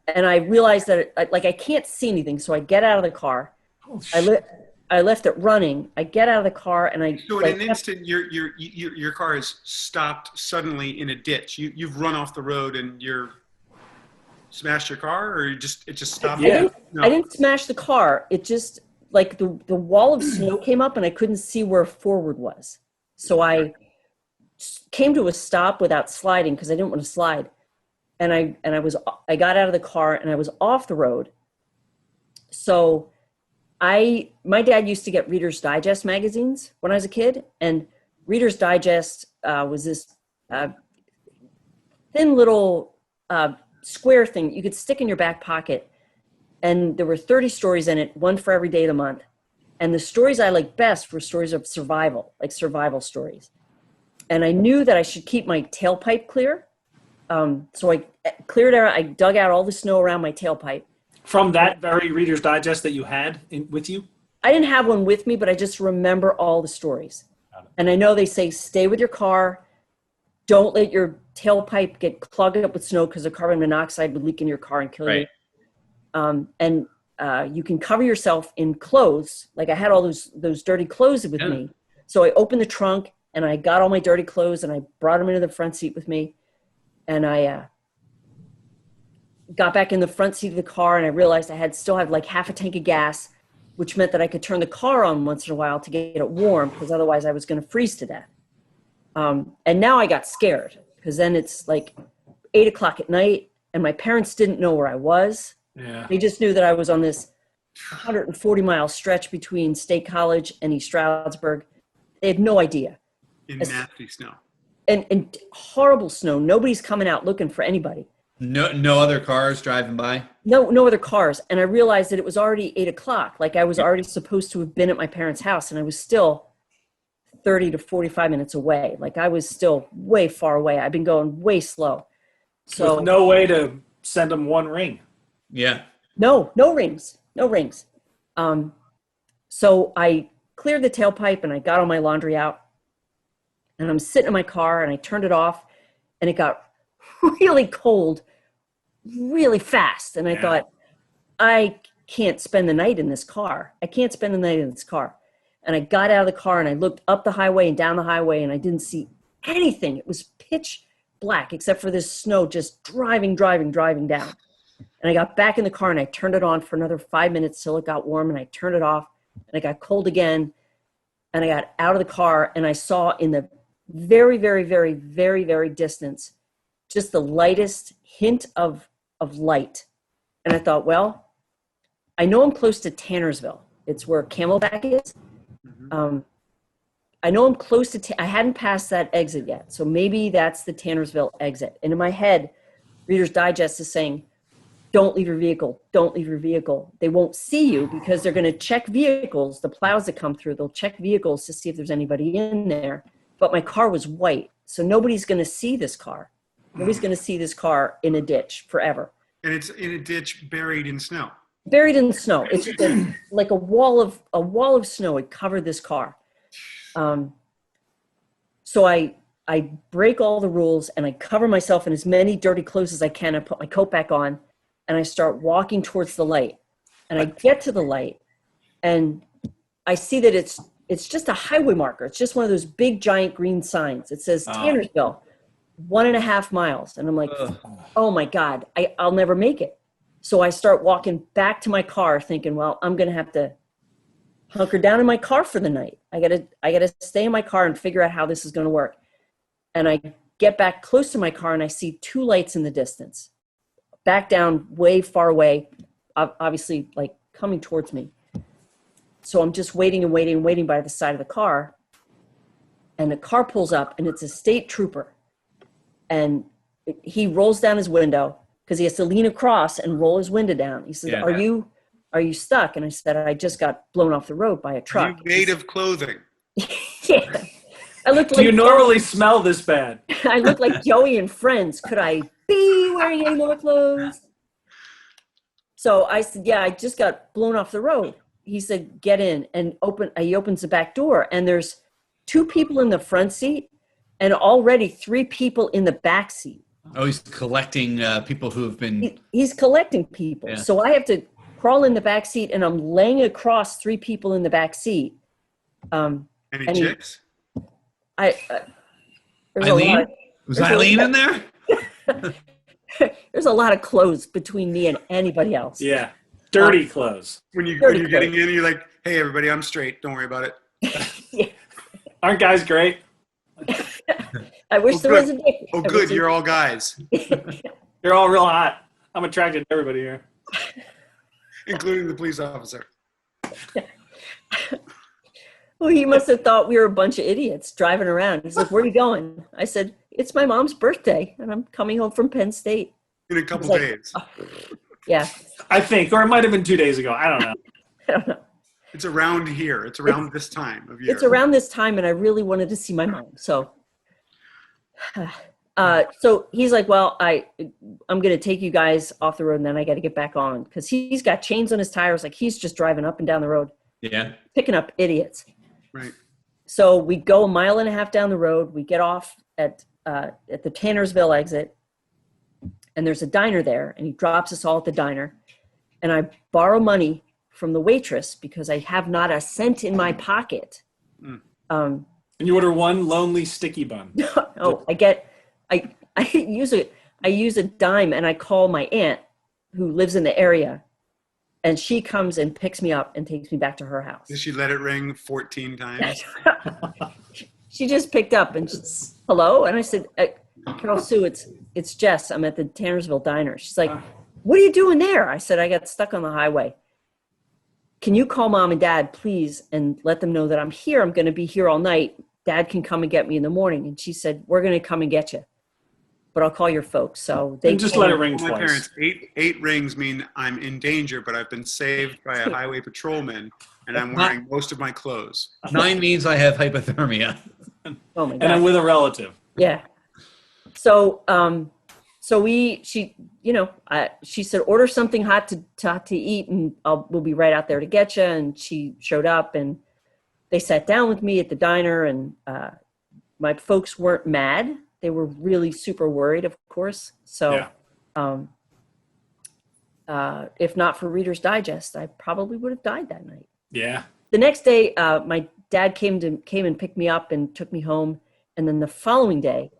And I realized that I can't see anything. So I get out of the car. Oh, I left it running. I get out of the car and So in an instant, your car is stopped suddenly in a ditch. You've run off the road and you're smashed your car, or it just stopped. Yeah. I didn't smash the car. It just like the wall of snow came up and I couldn't see where forward was. So I came to a stop without sliding because I didn't want to slide. And I got out of the car and I was off the road. So my dad used to get Reader's Digest magazines when I was a kid, and Reader's Digest was this thin little square thing you could stick in your back pocket, and there were 30 stories in it, one for every day of the month. And the stories I liked best were stories of survival, like survival stories. And I knew that I should keep my tailpipe clear. So I cleared out, I dug out all the snow around my tailpipe. From that very Reader's Digest that you had with you? I didn't have one with me, but I just remember all the stories. And I know they say, stay with your car. Don't let your tailpipe get clogged up with snow because the carbon monoxide would leak in your car and kill you. And you can cover yourself in clothes. Like I had all those dirty clothes with me. So I opened the trunk and I got all my dirty clothes and I brought them into the front seat with me. And I got back in the front seat of the car and I realized I still had like half a tank of gas, which meant that I could turn the car on once in a while to get it warm because otherwise I was going to freeze to death. And now I got scared because then it's like 8 o'clock at night and my parents didn't know where I was. Yeah. They just knew that I was on this 140-mile stretch between State College and East Stroudsburg. They had no idea. In nasty snow. And horrible snow. Nobody's coming out looking for anybody. No other cars driving by? No other cars. And I realized that it was already 8 o'clock. Like I was already supposed to have been at my parents' house and I was still 30 to 45 minutes away. Like I was still way far away. I've been going way slow. So with no way to send them one ring. Yeah. No rings. No rings. So I cleared the tailpipe and I got all my laundry out. And I'm sitting in my car and I turned it off and it got really cold really fast. And I thought, I can't spend the night in this car. I can't spend the night in this car. And I got out of the car and I looked up the highway and down the highway and I didn't see anything. It was pitch black except for this snow just driving down. And I got back in the car and I turned it on for another 5 minutes till it got warm and I turned it off and it got cold again. And I got out of the car and I saw in the very, very, very, very, very distance, just the lightest hint of light. And I thought, well, I know I'm close to Tannersville. It's where Camelback is. I know I'm close to, I hadn't passed that exit yet. So maybe that's the Tannersville exit. And in my head, Reader's Digest is saying, don't leave your vehicle. Don't leave your vehicle. They won't see you because they're going to check vehicles, the plows that come through. They'll check vehicles to see if there's anybody in there. But my car was white. So nobody's going to see this car. Nobody's going to see this car in a ditch forever. And it's in a ditch buried in snow. Buried in snow. It's just like a wall of snow. It covered this car. So I break all the rules and I cover myself in as many dirty clothes as I can. I put my coat back on and I start walking towards the light. And I get to the light and I see that it's just a highway marker. It's just one of those big giant green signs. It says Tannersville, 1.5 miles. And I'm like, oh my God, I'll never make it. So I start walking back to my car thinking, well, I'm going to have to hunker down in my car for the night. I gotta stay in my car and figure out how this is going to work. And I get back close to my car and I see 2 lights in the distance, back down way far away, obviously like coming towards me. So I'm just waiting by the side of the car. And the car pulls up and it's a state trooper. And he rolls down his window because he has to lean across and roll his window down. He says, are you stuck? And I said, I just got blown off the road by a truck. Are you made of clothing? Yeah. I looked Do like you normally smell this bad? I looked like Joey in Friends. Could I be wearing any more clothes? So I said, yeah, I just got blown off the road. He said, get in and open. He opens the back door and there's 2 people in the front seat and already 3 people in the back seat. Oh, he's collecting people who have been. He's collecting people. Yeah. So I have to crawl in the back seat and I'm laying across 3 people in the back seat. Any chicks? There's Eileen? Was Eileen in there? There's a lot of clothes between me and anybody else. Yeah. Dirty clothes. When you're Dirty getting in, you're like, hey, everybody, I'm straight. Don't worry about it. Yeah. Aren't guys great? I wish there was a dick. Oh, good. You're all guys, You're all real hot. I'm attracted to everybody here. including the police officer. Well, he must have thought we were a bunch of idiots driving around. He's like, where are you going? I said, it's my mom's birthday, and I'm coming home from Penn State. In a couple Like, days. Yeah. I think, or it might have been 2 days ago. I don't know. I don't know. It's around here. It's around this time of year. It's around this time, and I really wanted to see my mom. So so he's like, well, I'm going to take you guys off the road, and then I got to get back on. Because he's got chains on his tires. Like, he's just driving up and down the road. Yeah. Picking up idiots. Right. So we go 1.5 miles down the road. We get off at the Tannersville exit, and there's a diner there, and he drops us all at the diner. And I borrow money from the waitress because I have not a cent in my pocket. And you order 1 lonely sticky bun. Oh, I use a dime, and I call my aunt who lives in the area, and she comes and picks me up and takes me back to her house. Did she let it ring 14 times? She just picked up and just, hello? And I said, Carol Sue, it's Jess. I'm at the Tannersville Diner. She's like, what are you doing there? I said, I got stuck on the highway. Can you call Mom and Dad, please, and let them know that I'm here? I'm going to be here all night. Dad can come and get me in the morning. And she said, we're going to come and get you, but I'll call your folks. So they just let it ring My twice. parents, eight rings mean I'm in danger, but I've been saved by a highway patrolman, and I'm wearing most of my clothes. 9 means I have hypothermia. Oh my God. And I'm with a relative. Yeah. So, she said, order something hot to eat, and we'll be right out there to get you. And she showed up, and they sat down with me at the diner, and my folks weren't mad. They were really super worried, of course. So, if not for Reader's Digest, I probably would have died that night. Yeah. The next day, my dad came and picked me up and took me home. And then the following day,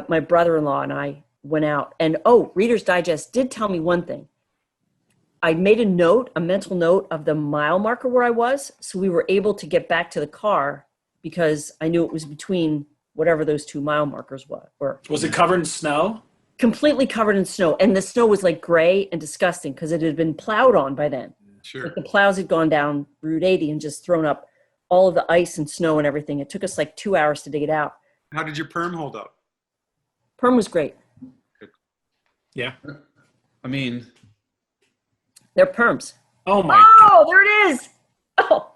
my brother-in-law and I went out. And Reader's Digest did tell me one thing. I made a mental note of the mile marker where I was. So we were able to get back to the car because I knew it was between whatever those 2 mile markers were. Was it covered in snow? Completely covered in snow. And the snow was like gray and disgusting because it had been plowed on by then. Sure. Like the plows had gone down Route 80 and just thrown up all of the ice and snow and everything. It took us like 2 hours to dig it out. How did your perm hold up? Perm was great. Yeah. I mean, They're perms. Oh my. Oh, there it is. Oh,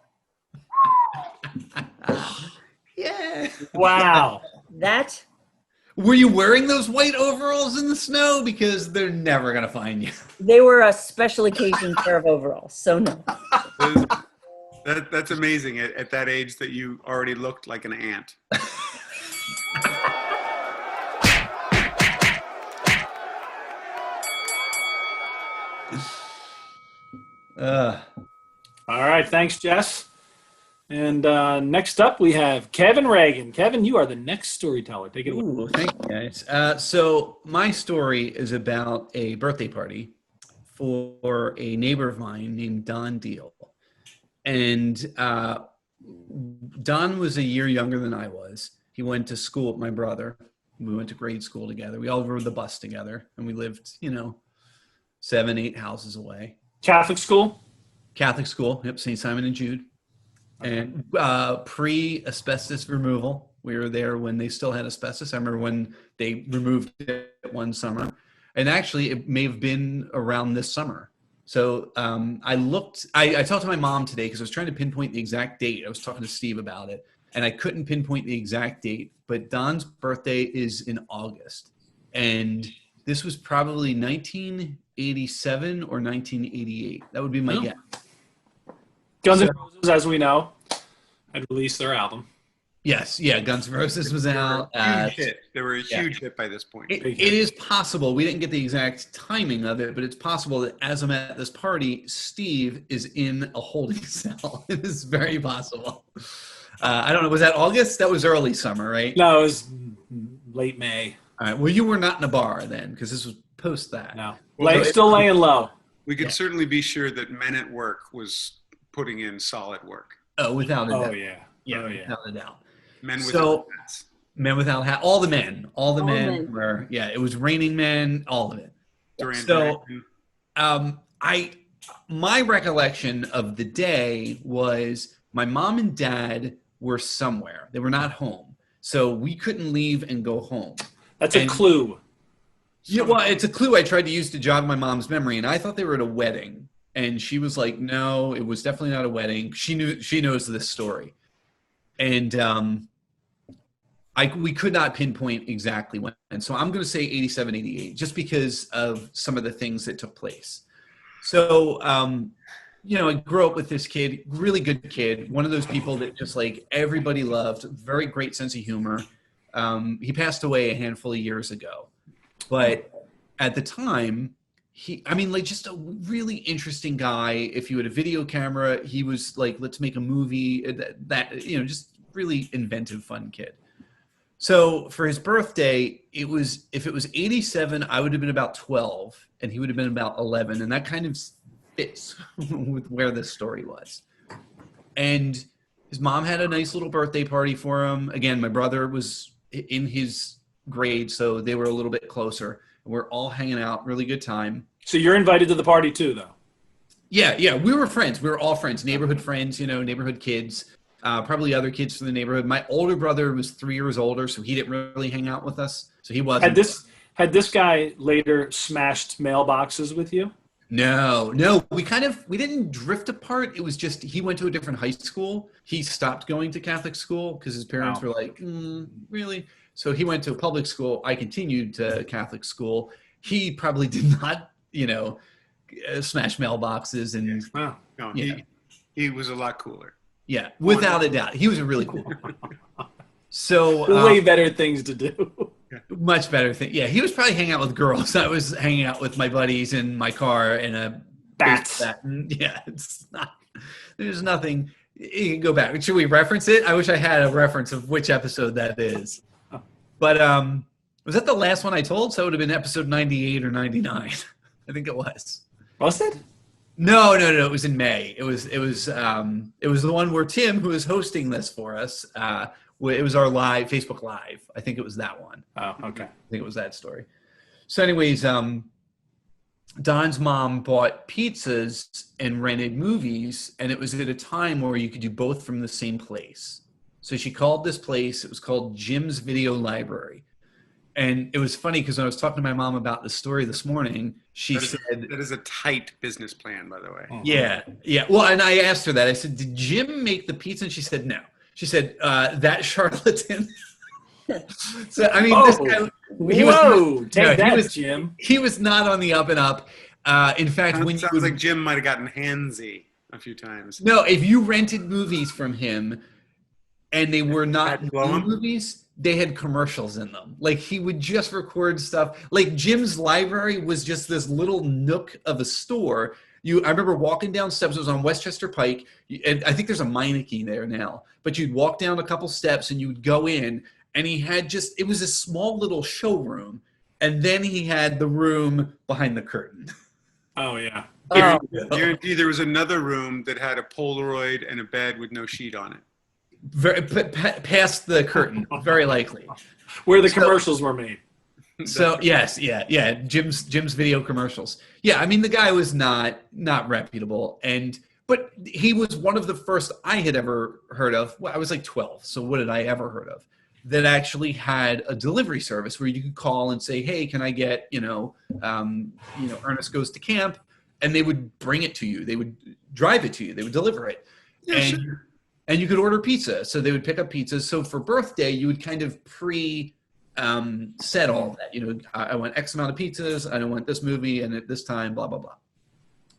Yeah. Wow. that. were you wearing those white overalls in the snow? Because they're never going to find you. They were a special occasion pair of overalls. So no. That's amazing at that age that you already looked like an ant. All right. Thanks, Jess. And next up, we have Kevin Regan. Kevin, you are the next storyteller. Take it away. Ooh, thank you, guys. So my story is about a birthday party for a neighbor of mine named Don Deal. And Don was a year younger than I was. He went to school with my brother. We went to grade school together. We all rode the bus together, and we lived, 7, 8 houses away. Catholic school? Catholic school, yep, St. Simon and Jude. And pre-asbestos removal, we were there when they still had asbestos. I remember when they removed it one summer. And actually, it may have been around this summer. So I talked to my mom today because I was trying to pinpoint the exact date. I was talking to Steve about it. and I couldn't pinpoint the exact date, but Don's birthday is in August. And this was probably 1987 or 1988. That would be my guess. Guns N' Roses, as we know, had released their album. Yes, yeah, Guns N' Roses was out. Huge hit. They were a huge hit by this point. It is possible. We didn't get the exact timing of it, but it's possible that as I'm at this party, Steve is in a holding cell. It is very possible. I don't know. Was that August? That was early summer, right? No, it was late May. All right. Well, you were not in a bar then, because this was post that. No, Well, still laying low. We could certainly be sure that Men at Work was putting in solid work. Oh, without a doubt. Oh yeah. Yeah, Oh, yeah. without a doubt. Men with So- hats. Men without hat. All the men. All the All the men men. were. Yeah, it was Raining Men. All of it. Duran So- Duran. My recollection of the day was my mom and dad were somewhere. They were not home, so we couldn't leave and go home. That's a And- clue. Yeah, well, it's a clue I tried to use to jog my mom's memory, and I thought they were at a wedding, and she was like, "No, it was definitely not a wedding." She knows this story, and we could not pinpoint exactly when. And so I'm going to say 87, 88, just because of some of the things that took place. So, I grew up with this kid, really good kid, one of those people that just like everybody loved, very great sense of humor. He passed away a handful of years ago, but at the time, just a really interesting guy. If you had a video camera, he was like, let's make a movie. Just really inventive, fun kid. So for his birthday, if it was 87, I would have been about 12 and he would have been about 11. And that kind of fits with where this story was. And his mom had a nice little birthday party for him. Again, my brother was in his grade, so they were a little bit closer. We're all hanging out, really good time. So you're invited to the party too, though. Yeah, we were friends. We were all friends, neighborhood friends, neighborhood kids. Probably other kids from the neighborhood. My older brother was 3 years older, so he didn't really hang out with us. So he wasn't. Had this guy later smashed mailboxes with you? No. We didn't drift apart. It was just he went to a different high school. He stopped going to Catholic school because his parents were like, really? So he went to a public school. I continued to Catholic school. He probably did not, smash mailboxes and. Wow. No, Yeah. he was a lot cooler. Yeah, without a doubt. He was a really cool. So Way better things to do. much better thing. Yeah, he was probably hanging out with girls. I was hanging out with my buddies in my car in a Bats. bat. Yeah, it's not. There's nothing. You can go back. Should we reference it? I wish I had a reference of which episode that is. But was that the last one I told? So it would have been episode 98 or 99. I think it was. Was it? No. It was in May. It was the one where Tim, who is hosting this for us, it was our live Facebook Live. I think it was that one. Oh, okay. I think it was that story. So, anyways, Don's mom bought pizzas and rented movies, and it was at a time where you could do both from the same place. So she called this place. It was called Jim's Video Library. And it was funny because when I was talking to my mom about the story this morning, she said... That is a tight business plan, by the way. Yeah. Well, and I asked her that. I said, did Jim make the pizza? And she said, no. She said, that charlatan. So, I mean, this guy... Jim. He was not on the up and up. In fact, It sounds like Jim might have gotten handsy a few times. No, if you rented movies from him and they were not new movies, they had commercials in them. Like he would just record stuff. Like Jim's library was just this little nook of a store. I remember walking down steps. It was on Westchester Pike, and I think there's a Meineke there now. But you'd walk down a couple steps and you'd go in, and he had it was a small little showroom, and then he had the room behind the curtain. Oh, yeah. Guarantee there was another room that had a Polaroid and a bed with no sheet on it. Very past the curtain, very likely. Where the commercials were made. So yes, yeah. Jim's video commercials. Yeah, I mean the guy was not reputable, but he was one of the first I had ever heard of. Well, I was like 12, so what did I ever heard of that actually had a delivery service where you could call and say, hey, can I get Ernest Goes to Camp, and they would bring it to you. They would drive it to you. They would deliver it. Yeah, sure. And you could order pizza. So they would pick up pizzas. So for birthday, you would kind of set all that. You know, I want X amount of pizzas. I want this movie and at this time, blah, blah, blah.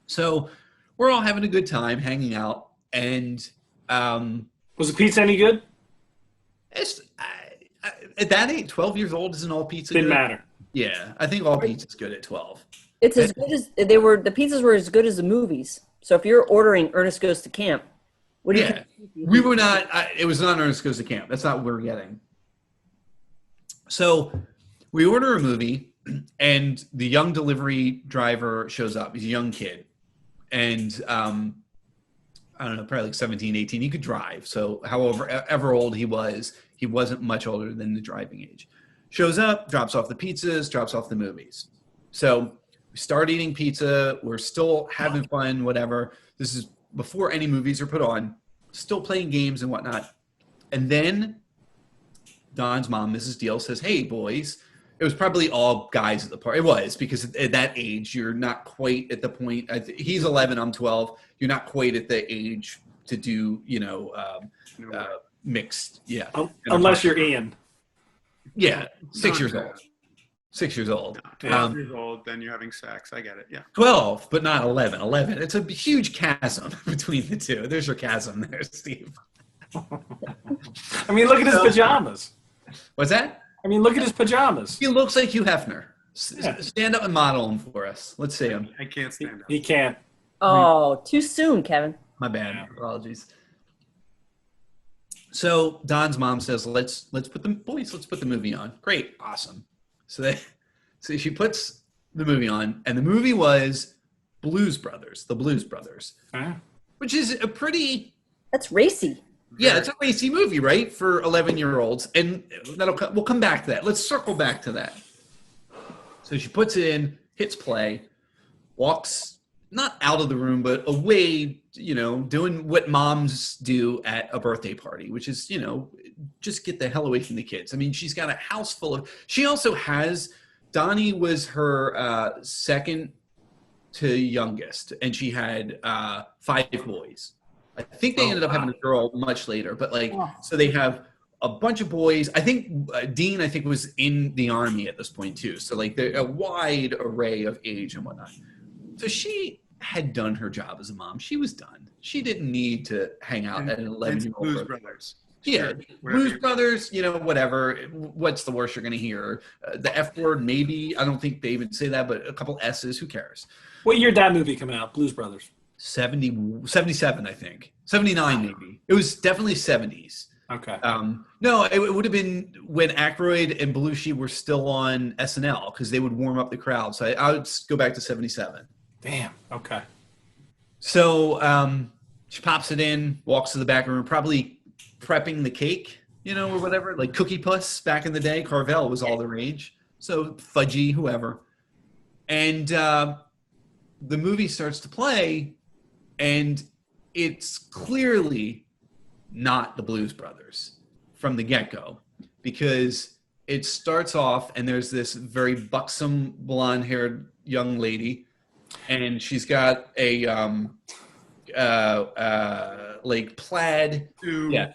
So we're all having a good time, hanging out. And was the pizza any good? At that age, 12 years old, isn't all pizza Didn't good? matter. Yeah, I think all pizza's good at 12. It's as good as the pizzas were as good as the movies. So if you're ordering Ernest Goes to Camp, what do you think? We were not, it was not Ernest Goes to Camp. That's not what we're getting. So we order a movie, and the young delivery driver shows up. He's a young kid. And I don't know, probably like 17, 18. He could drive. So however old he wasn't much older than the driving age. Shows up, drops off the pizzas, drops off the movies. So we start eating pizza. We're still having fun, whatever. This is before any movies are put on. Still playing games and whatnot. And then Don's mom, Mrs. Deal, says, hey, boys. It was probably all guys at the party. It was, because at that age, you're not quite at the point. He's 11, I'm 12. You're not quite at the age to do, mixed. Yeah. Unless you're Ian. Yeah. 6 years old. 6 years old. 12 years old, then you're having sex. I get it. Yeah. 12, but not 11. 11. It's a huge chasm between the two. There's your chasm there, Steve. I mean, look at his pajamas. What's that? I mean, look at his pajamas. He looks like Hugh Hefner. Stand up and model him for us. Let's see him. I can't stand up. He can't. Oh, too soon, Kevin. My bad. Apologies. So Don's mom says, let's put the movie on. Great. Awesome. So she puts the movie on, and the movie was The Blues Brothers, which is a pretty... That's racy. Yeah, it's a racy movie, right? For 11-year-olds. And we'll come back to that. Let's circle back to that. So she puts it in, hits play, walks not out of the room, but away, doing what moms do at a birthday party, which is, just get the hell away from the kids. I mean, she's got a house full of, she also has, Donnie was her second to youngest, and she had 5 boys. I think they ended up having a girl much later, but so they have a bunch of boys. I think Dean, was in the Army at this point too. So a wide array of age and whatnot. So she had done her job as a mom. She was done. She didn't need to hang out at an 11-year-old. Blues Brothers. Yeah, Blues Brothers, whatever. What's the worst you're going to hear? The F word, maybe. I don't think they even say that, but a couple S's. Who cares? What year did that movie come out, Blues Brothers? 77, I think. 79, maybe. It was definitely 70s. Okay. No, it would have been when Aykroyd and Belushi were still on SNL, because they would warm up the crowd. So I would go back to 77. Damn. Okay. So she pops it in, walks to the back room, probably prepping the cake, or whatever, like Cookie Puss back in the day. Carvel was all the rage. So Fudgy, whoever. And the movie starts to play, and it's clearly not the Blues Brothers from the get-go, because it starts off and there's this very buxom blonde-haired young lady, and she's got a plaid. Yeah.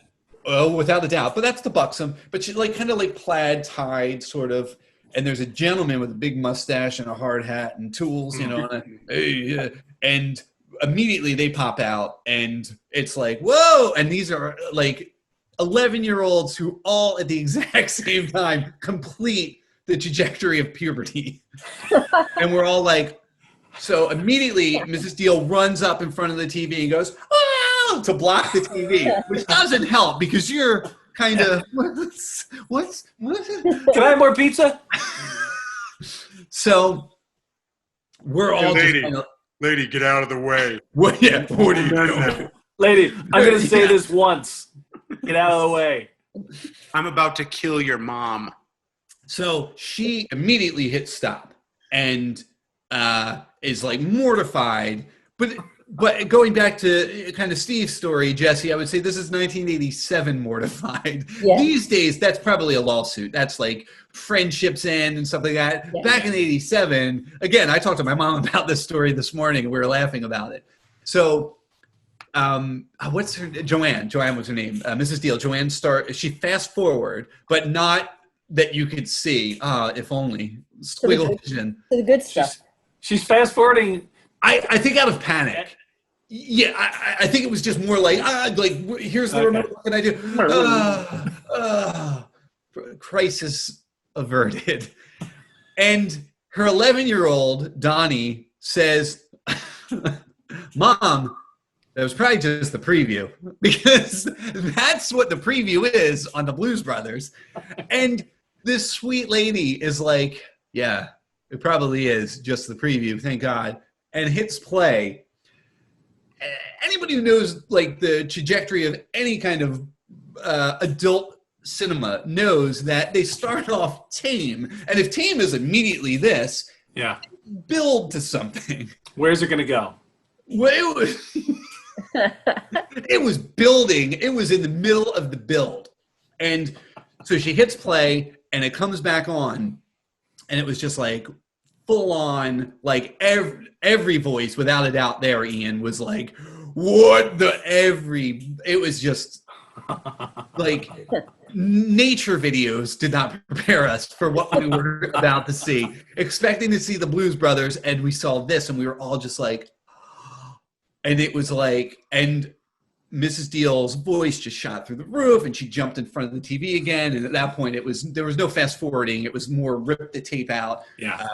Oh, without a doubt. But that's the buxom. But she kind of plaid tied sort of. And there's a gentleman with a big mustache and a hard hat and tools, and immediately they pop out, and it's like, whoa. And these are 11-year-olds who all at the exact same time complete the trajectory of puberty. And we're all like, so immediately Mrs. Deal runs up in front of the TV and goes, oh, to block the TV, which doesn't help because you're kind of, what's Can I have more pizza? So we're all lady, get out of the way. What are you doing? Lady, I'm going to say this once. Get out of the way. I'm about to kill your mom. So she immediately hits stop and is mortified. But going back to kind of Steve's story, Jessie, I would say this is 1987 mortified. Yeah. These days, that's probably a lawsuit. That's friendships end and stuff like that. Yeah. Back in 87, again, I talked to my mom about this story this morning, and we were laughing about it. So what's her Joanne was her name. Mrs. Deal. Joanne she fast forward, but not that you could see. If only squiggle vision. To the good stuff. She's fast forwarding. I think out of panic. Yeah, I think it was just more like here's the remote. What can I do? Crisis averted. And her 11-year-old Donnie says, "Mom, that was probably just the preview," because that's what the preview is on the Blues Brothers. And this sweet lady is like, "Yeah, it probably is just the preview. Thank God," and hits play. Anybody who knows like the trajectory of any kind of adult cinema knows that they start off tame, and if tame is immediately this, build to something. Where's it going to go? Well, it was building. It was in the middle of the build, and so she hits play, and it comes back on, and it was just like full on, like every voice without a doubt there, Ian, was like, it was just like nature videos did not prepare us for what we were about to see. Expecting to see the Blues Brothers, and we saw this, and we were all just like, and it was like, and Mrs. Deal's voice just shot through the roof, and she jumped in front of the TV again. And at that point, there was no fast forwarding. It was more rip the tape out. Yeah.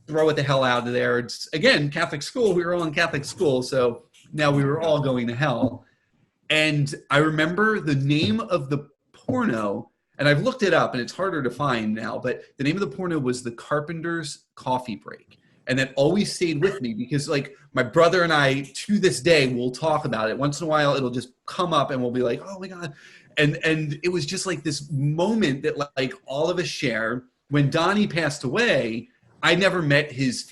Throw it the hell out of there. It's again Catholic school. We were all in Catholic school, so now we were all going to hell. And I remember the name of the porno, and I've looked it up, and it's harder to find now. But the name of the porno was The Carpenter's Coffee Break. And that always stayed with me because, like, my brother and I, to this day, will talk about it. Once in a while, it'll just come up, and we'll be like, "Oh my God!" And it was just like this moment that, like, all of us share. When Donnie passed away, I never met his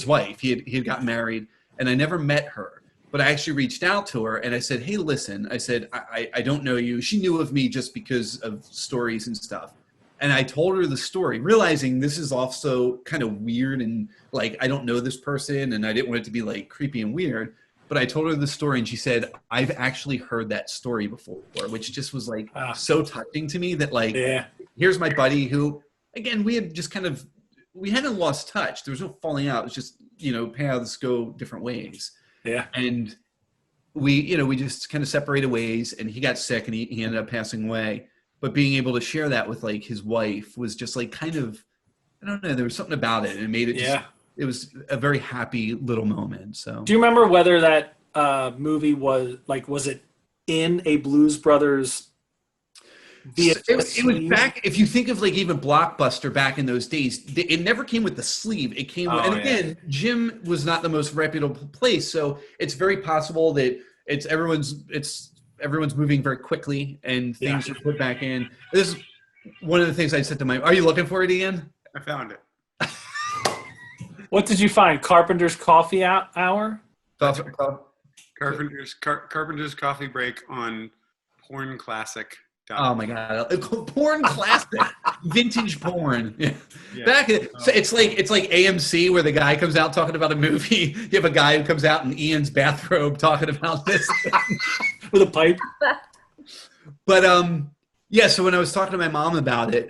wife. He had gotten married, and I never met her. But I actually reached out to her, and I said, "Hey, listen," I said, I don't know you. She knew of me just because of stories and stuff. And I told her the story, realizing this is also kind of weird and like, I don't know this person and I didn't want it to be like creepy and weird. But I told her the story and she said, "I've actually heard that story before," which just was like so touching to me that like, here's my buddy who, again, we had just we hadn't lost touch. There was no falling out. It was just, paths go different ways. Yeah. And we just kind of separated ways, and he got sick and he ended up passing away. But being able to share that with like his wife was just like kind of, I don't know, there was something about it, and it made it it was a very happy little moment. So do you remember whether that movie was it in a Blues Brothers VHS? It was back, if you think of like even Blockbuster back in those days, it never came with the sleeve. It came and again, Jim was not the most reputable place, so it's very possible that everyone's moving very quickly and things are put back in. This is one of the things I said to are you looking for it, Ian? I found it. What did you find? Carpenter's Coffee Hour? Carpenter's Coffee Break on Porn Classic. Oh my God. Porn classic. Vintage porn. Yeah. So it's like AMC where the guy comes out talking about a movie. You have a guy who comes out in Ian's bathrobe talking about this with a pipe. But so when I was talking to my mom about it,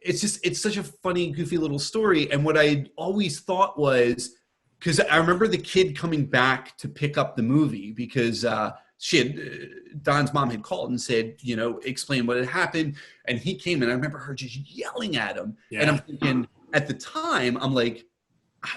it's such a funny, goofy little story. And what I always thought was, because I remember the kid coming back to pick up the movie because Don's mom had called and said, explain what had happened. And he came and I remember her just yelling at him. Yeah. And I'm thinking at the time, I'm like,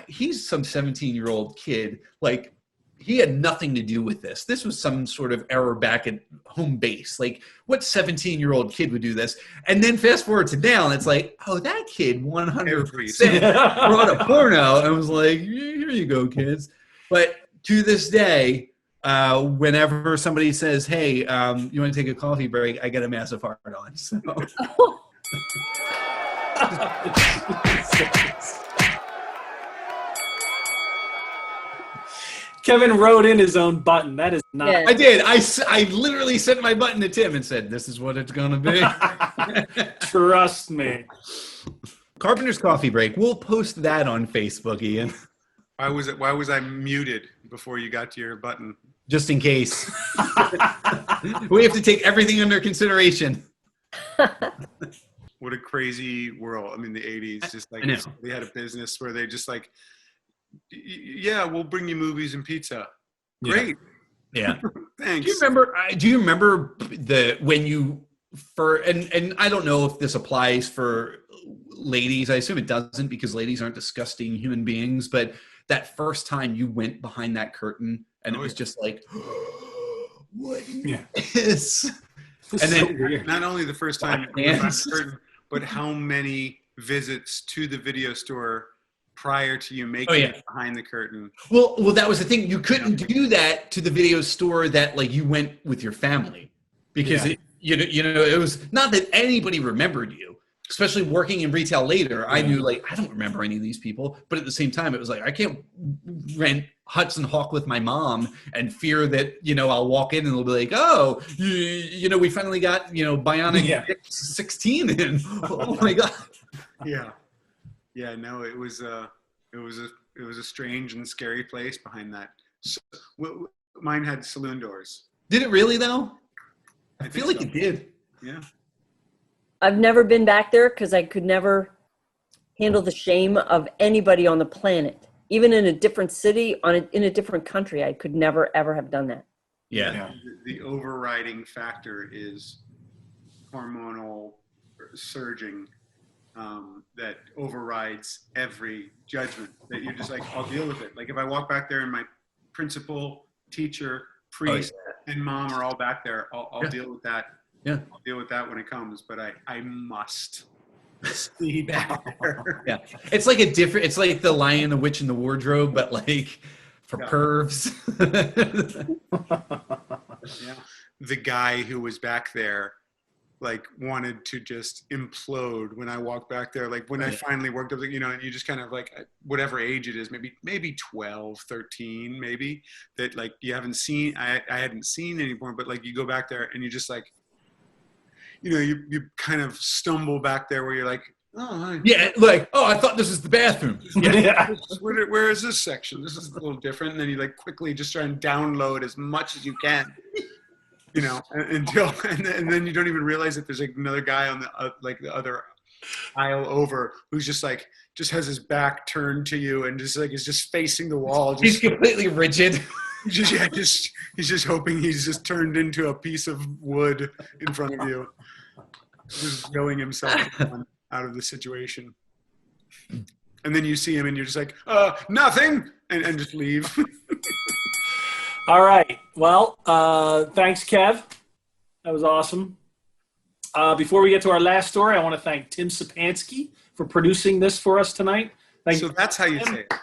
he's some 17-year-old kid. Like, he had nothing to do with this. This was some sort of error back at home base. Like, what 17-year-old kid would do this? And then fast forward to now, and it's like, oh, that kid 100% brought a porno. And I was like, here you go, kids. But to this day, whenever somebody says, "Hey, you want to take a coffee break?" I get a massive hard on. So. Kevin wrote in his own button. That is not. Yeah. I did. I literally sent my button to Tim and said, "This is what it's going to be." Trust me. Carpenter's Coffee Break. We'll post that on Facebook, Ian. Why was I muted before you got to your button? Just in case. We have to take everything under consideration. What a crazy world. I mean, the 80s, just like they had a business where they just like, yeah, we'll bring you movies and pizza. Great. Yeah. Thanks. Do you remember when you and I don't know if this applies for ladies. I assume it doesn't because ladies aren't disgusting human beings, but that first time you went behind that curtain and it was just like, what is? And then not only the first time you went behind the curtain, but how many visits to the video store prior to you making it behind the curtain? Well, that was the thing. You couldn't do that to the video store that like you went with your family because it was not that anybody remembered you, especially working in retail later. I knew like, I don't remember any of these people, but at the same time, it was like, I can't rent Hudson Hawk with my mom and fear that, I'll walk in and they'll be like, oh, we finally got, Bionic 16 in. Oh my God. Yeah. Yeah, no, it was a strange and scary place behind that. So, mine had saloon doors. Did it really though? I feel like it did. Yeah. I've never been back there because I could never handle the shame of anybody on the planet, even in a different city, in a different country. I could never ever have done that. Yeah. The overriding factor is hormonal surging. That overrides every judgment, that you're just like, I'll deal with it. Like if I walk back there and my principal, teacher, priest, and mom are all back there, I'll deal with that. Yeah. I'll deal with that when it comes, but I must see back there. Yeah. It's like it's like the Lion, the Witch, and the Wardrobe, but like for pervs. Yeah. The guy who was back there like wanted to just implode when I walked back there. Like when I finally worked up, and you just kind of like, whatever age it is, maybe 12, 13, maybe, that like you haven't seen, I hadn't seen anymore, but like you go back there and you just like, you kind of stumble back there where you're like, oh, I thought this is the bathroom. Yeah. Where is this section? This is a little different. And then you like quickly just try and download as much as you can. And then you don't even realize that there's like another guy on the other aisle over who's just has his back turned to you and just like is just facing the wall. He's completely rigid. He's just hoping he's just turned into a piece of wood in front of you, just willing himself out of the situation. And then you see him and you're just like, nothing, and just leave. All right. Well, thanks, Kev. That was awesome. Before we get to our last story, I want to thank Tim Sapansky for producing this for us tonight. So that's how you say it.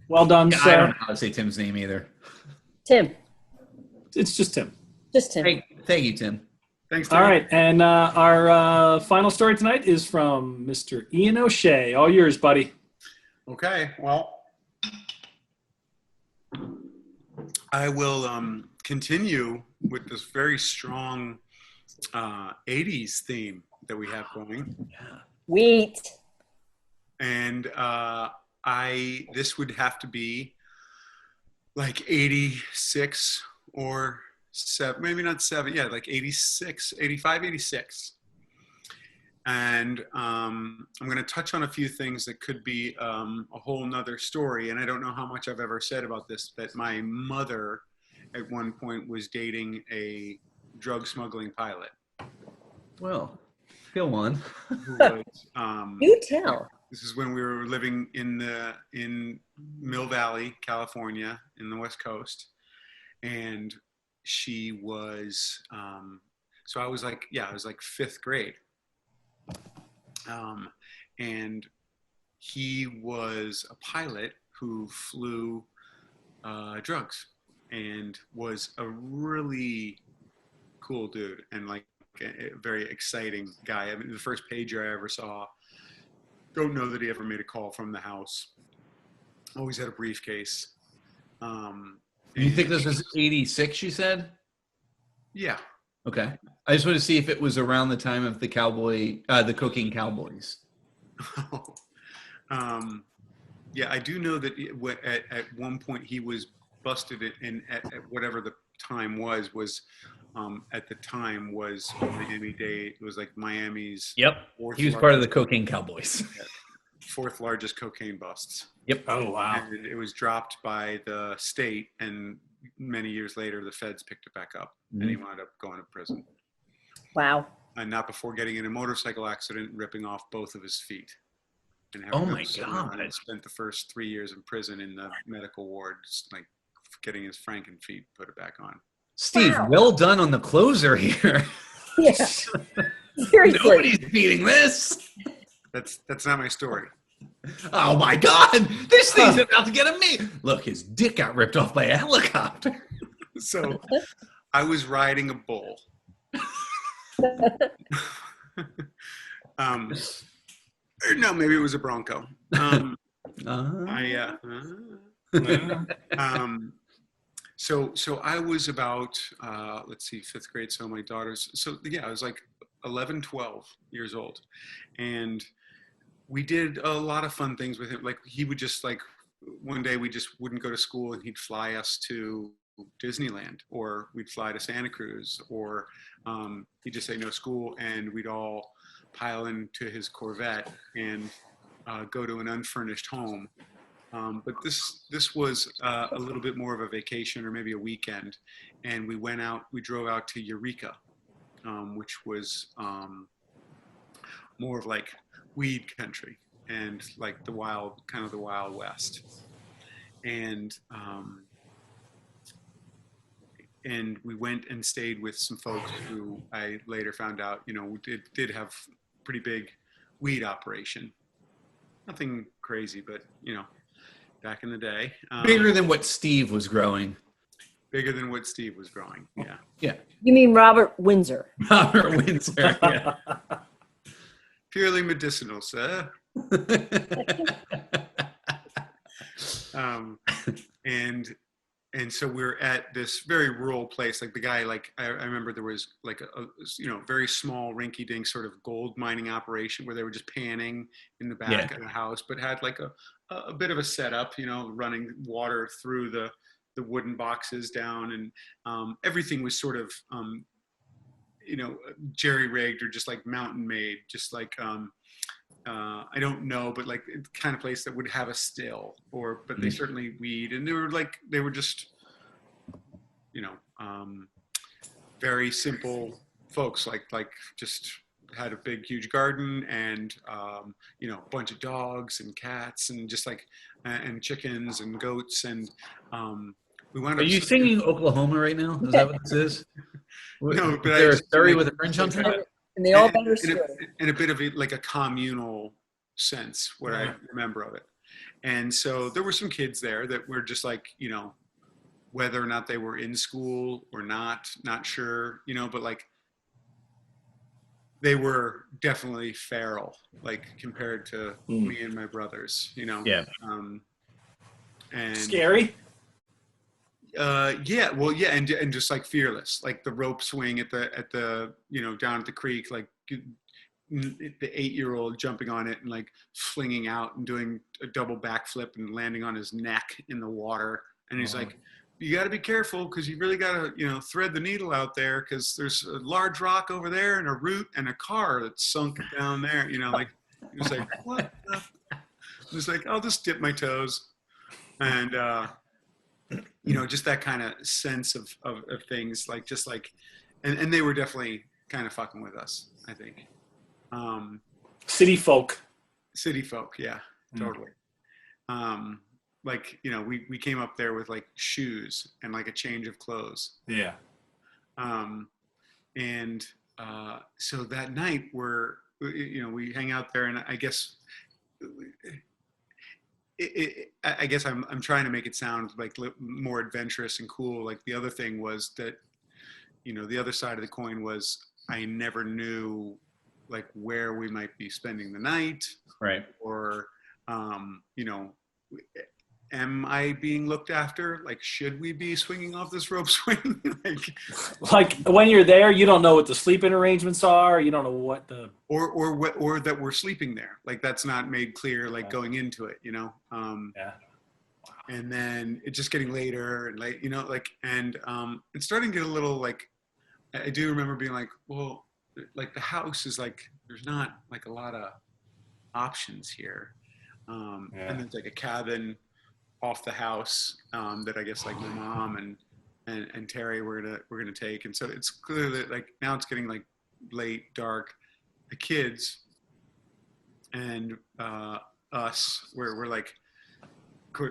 Well done, Yeah, sir. I don't know how to say Tim's name either. Tim. It's just Tim. Just Tim. Thank you, Tim. Thanks, Tim. All right. And our final story tonight is from Mr. Eoin O'Shea. All yours, buddy. Okay. Well, I will continue with this very strong 80s theme that we have going. Yeah. Wheat. And this would have to be like 86 or 7, maybe not 7, like 86, 85, 86. And I'm going to touch on a few things that could be a whole nother story. And I don't know how much I've ever said about this, but my mother at one point was dating a drug smuggling pilot. Well, go on. Who was, You tell. this is when we were living in Mill Valley, California, in the West Coast. And she was, so I was like, I was like 5th grade. And he was a pilot who flew drugs and was a really cool dude and like a very exciting guy. I mean, the first pager I ever saw, don't know that he ever made a call from the house. Always had a briefcase. You think this was 86, you said? Yeah. Okay. I just want to see if it was around the time of the Cocaine Cowboys. Yeah, I do know that at one point he was busted in at whatever the time was at the time was Miami-Dade. It was like Miami's Yep. fourth He was part of the largest, cocaine cowboys. fourth largest cocaine busts. Yep. Oh, wow. And it was dropped by the state, and many years later, the feds picked it back up, and he wound up going to prison. Wow. And not before getting in a motorcycle accident, ripping off both of his feet. And Oh my God. And spent the first 3 years in prison in the medical ward, just like getting his Franken feet put it back on. Steve, Wow. well done on the closer here. Yeah. Seriously. Nobody's beating this. That's not my story. Oh my God, this thing's about to get a me. Look, his dick got ripped off by a helicopter. So I was riding a bull. Or no, maybe it was a Bronco. So I was about, let's see, 5th grade. So my daughter's, so yeah, I was like 11, 12 years old. And we did a lot of fun things with him. Like he would just like, one day we just wouldn't go to school and he'd fly us to Disneyland, or we'd fly to Santa Cruz, or he'd just say no school, and we'd all pile into his Corvette and go to an unfurnished home. But this was a little bit more of a vacation, or maybe a weekend, and we drove out to Eureka, which was more of like weed country and like the Wild West. And we went and stayed with some folks who I later found out, did have pretty big weed operation. Nothing crazy, but back in the day. Bigger than what Steve was growing. Bigger than what Steve was growing. Yeah. Yeah. You mean Robert Windsor? Robert Windsor. Yeah. Purely medicinal, sir. And so we're at this very rural place. Like the guy, like I remember there was like a very small rinky-dink sort of gold mining operation where they were just panning in the back of the house, but had like a bit of a setup, running water through the wooden boxes down, and everything was sort of jerry-rigged or just like mountain made, just like I don't know, but like the kind of place that would have a still, but they certainly weed, and they were just very simple folks, like just had a big huge garden and a bunch of dogs and cats and just like and chickens and goats, and we wound up. Are you singing Oklahoma right now? Is that what this is? No, but is there a story with a fringe on top? And they all better in a bit of like a communal sense, what I remember of it. And so there were some kids there that were just like, whether or not they were in school or not sure, but like they were definitely feral, like compared to me and my brothers, Yeah. And Scary. Yeah, well, yeah, and just like fearless, like the rope swing at the down at the creek, like the 8-year-old jumping on it and like flinging out and doing a double backflip and landing on his neck in the water, and he's like, you got to be careful because you really got to thread the needle out there because there's a large rock over there and a root and a car that's sunk down there, like it was like what the? It was like, I'll just dip my toes, and just that kind of sense of things, like just like, and they were definitely kind of fucking with us, I think. City folk, yeah, totally. Like we came up there with like shoes and like a change of clothes. Yeah. And so that night we hang out there, and I guess. I guess I'm trying to make it sound like more adventurous and cool. Like the other thing was that, the other side of the coin was I never knew like where we might be spending the night, Right. Or, am I being looked after? Like, should we be swinging off this rope swing? Like when you're there, you don't know what the sleeping arrangements are. You don't know what the or that we're sleeping there. Like that's not made clear. Like going into it, you know. yeah. And then it's just getting later and late, you know, like, and it's starting to get a little like, I do remember being like, well, like the house is like, there's not like a lot of options here. And there's like a cabin off the house that I guess like my mom and Terry we're gonna take. And so it's clear that like now it's getting like late, dark. The kids and us, we're like,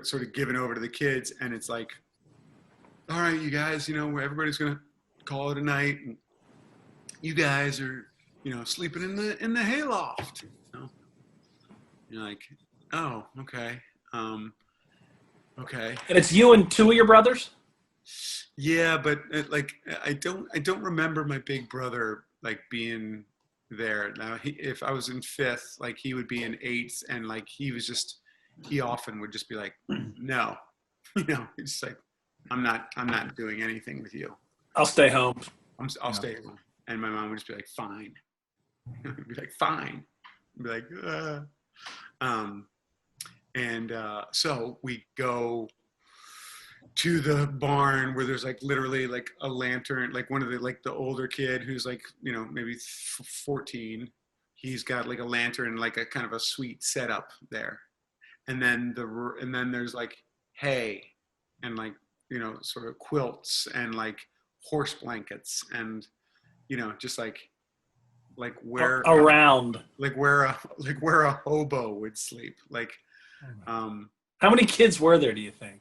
sort of given over to the kids, and it's like, all right, you guys, you know, everybody's gonna call it a night, and you guys are, you know, sleeping in the hayloft. You know? You're like, oh, okay, okay. And it's you and two of your brothers? Yeah, but like I don't remember my big brother like being there. Now, if I was in fifth, like he would be in eighth, and like he often would just be like, no, you know, it's like, I'm not doing anything with you. I'll stay home. I'll stay home. And my mom would just be like, fine. Be like, fine. I'd be like, so we go to the barn where there's like literally like a lantern, like one of the older kid who's like, you know, maybe 14. He's got like a lantern, like a kind of a sweet setup there. And then there's like hay and like, you know, sort of quilts and like horse blankets and, you know, just like where around like where a hobo would sleep. Like, how many kids were there, do you think?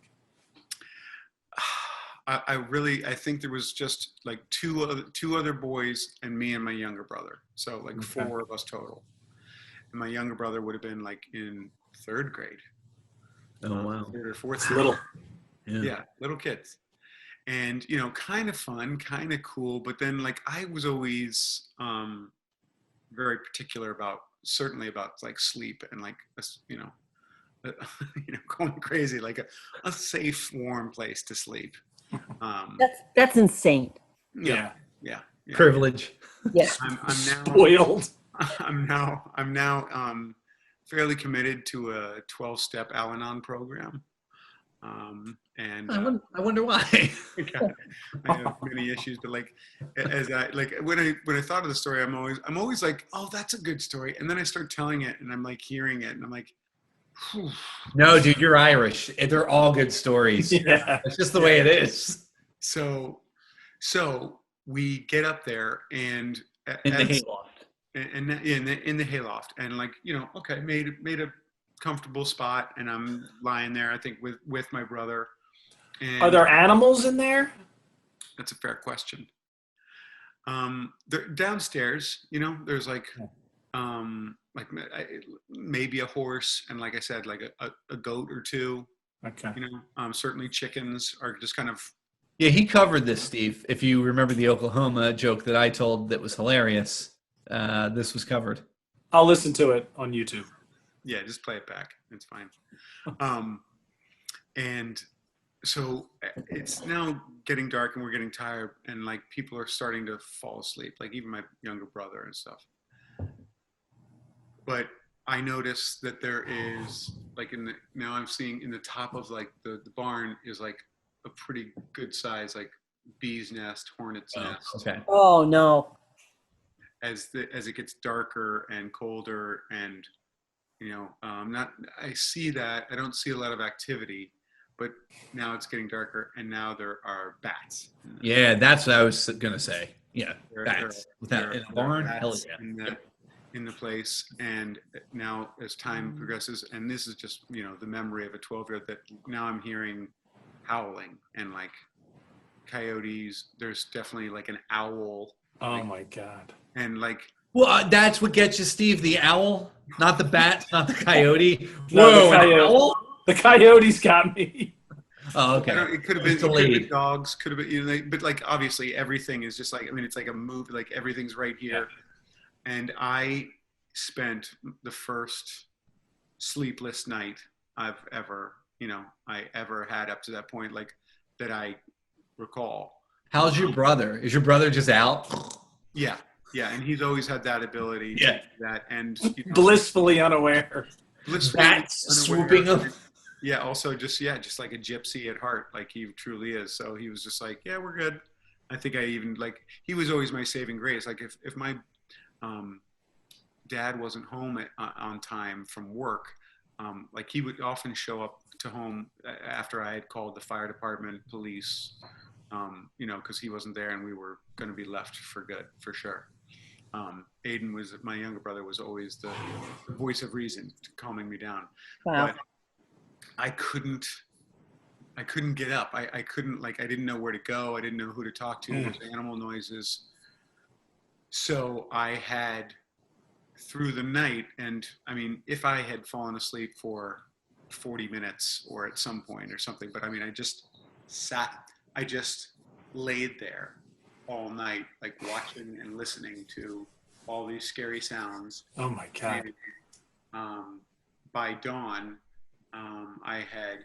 I think there was just like two other boys and me and my younger brother. So like four of us total. And my younger brother would have been like in third grade. Oh wow. Third or fourth. Little. Yeah, little kids. And, you know, kind of fun, kind of cool. But then like I was always very particular certainly about like sleep and like, you know, you know, going crazy, like a safe, warm place to sleep. That's insane. Yeah. Privilege. Yeah. I'm now Spoiled. I'm now fairly committed to a 12-step Al-Anon program. And I wonder why. I have many issues, but like as I like when I thought of the story, I'm always like, oh, that's a good story, and then I start telling it, and I'm like hearing it, and I'm like, whew. No, dude, you're Irish. They're all good stories. Yeah. It's just the way it is. So we get up there and In the hayloft. and in the hayloft, and like, you know, okay, made a comfortable spot, and I'm lying there, I think with my brother. And Are there animals in there? that's a fair question. They're downstairs, you know, there's like maybe a horse, and like I said, like a goat or two. Okay. You know, certainly chickens are just kind of. Yeah, he covered this, Steve. If you remember the Oklahoma joke that I told that was hilarious, this was covered. I'll listen to it on YouTube. Yeah, just play it back. It's fine. And so it's now getting dark and we're getting tired, and like people are starting to fall asleep, like even my younger brother and stuff. But I notice that there is like now I'm seeing in the top of like the barn is like a pretty good size like bee's nest, hornet's nest. Okay. Oh no. As it gets darker and colder, and you know, I see that. I don't see a lot of activity, but now it's getting darker, and now there are bats. Yeah, that's what I was gonna say. Yeah, There bats. are In a barn? Hell bats yeah. in the place, and now as time progresses, and this is just, you know, the memory of a 12-year-old, that now I'm hearing howling and like coyotes. There's definitely like an owl. Oh my God. And like. Well, that's what gets you, Steve. The owl, not the bat, not the coyote. No, Whoa, the an coyote. owl? The coyotes got me. Oh, okay. It could have been dogs, could have been, you know, but like obviously everything is just like, I mean, it's like a movie, like everything's right here. Yeah. And I spent the first sleepless night I've ever I ever had up to that point, like that I recall. How's your brother? Is your brother just out? Yeah, and he's always had that ability to Yeah. do that, and Blissfully unaware. blissfully Bats unaware. swooping him. Yeah, also just like a gypsy at heart, like he truly is. So he was just like, yeah, we're good. I think I even like, he was always my saving grace. Like if my dad wasn't home on time from work, like he would often show up to home after I had called the fire department, police, because he wasn't there and we were going to be left for good, for sure. Aiden my younger brother was always the voice of reason, calming me down. Wow. But I couldn't get up. I couldn't, like, I didn't know where to go. I didn't know who to talk to. There's animal noises. So I had, through the night, and I mean, if I had fallen asleep for 40 minutes or at some point or something, but I mean, I just laid there all night, like watching and listening to all these scary sounds. Oh my God. And, by dawn, I had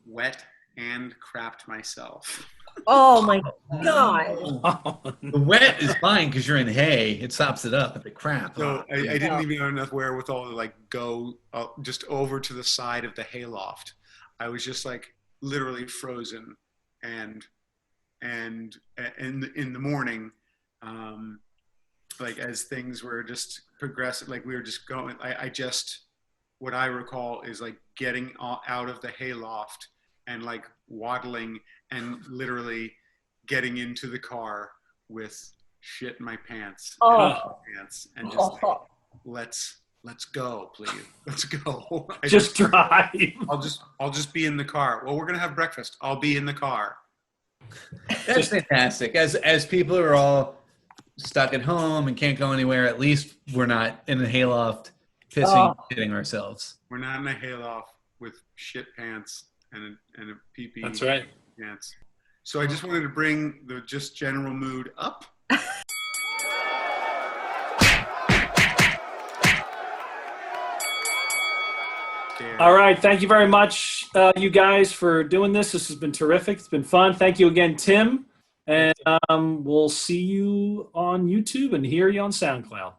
wet and crapped myself. Oh my God. The wet is fine because you're in hay. It sops it up. But the crap. So I didn't even have enough wherewithal to like go just over to the side of the hayloft. I was just like literally frozen, and in the morning, like as things were just progressing, like we were just going. What I recall is like getting out of the hayloft and like waddling and literally getting into the car with shit in my pants, and just like, let's go, please, let's go. Just drive. I'll just be in the car. Well, we're gonna have breakfast. I'll be in the car. That's fantastic. As people are all stuck at home and can't go anywhere, at least we're not in the hayloft pissing, shitting ourselves. We're not in a hayloft with shit pants and a pee-pee. That's right. Pants. So I just wanted to bring the just general mood up. All right. Thank you very much, you guys, for doing this. This has been terrific. It's been fun. Thank you again, Tim. And we'll see you on YouTube and hear you on SoundCloud.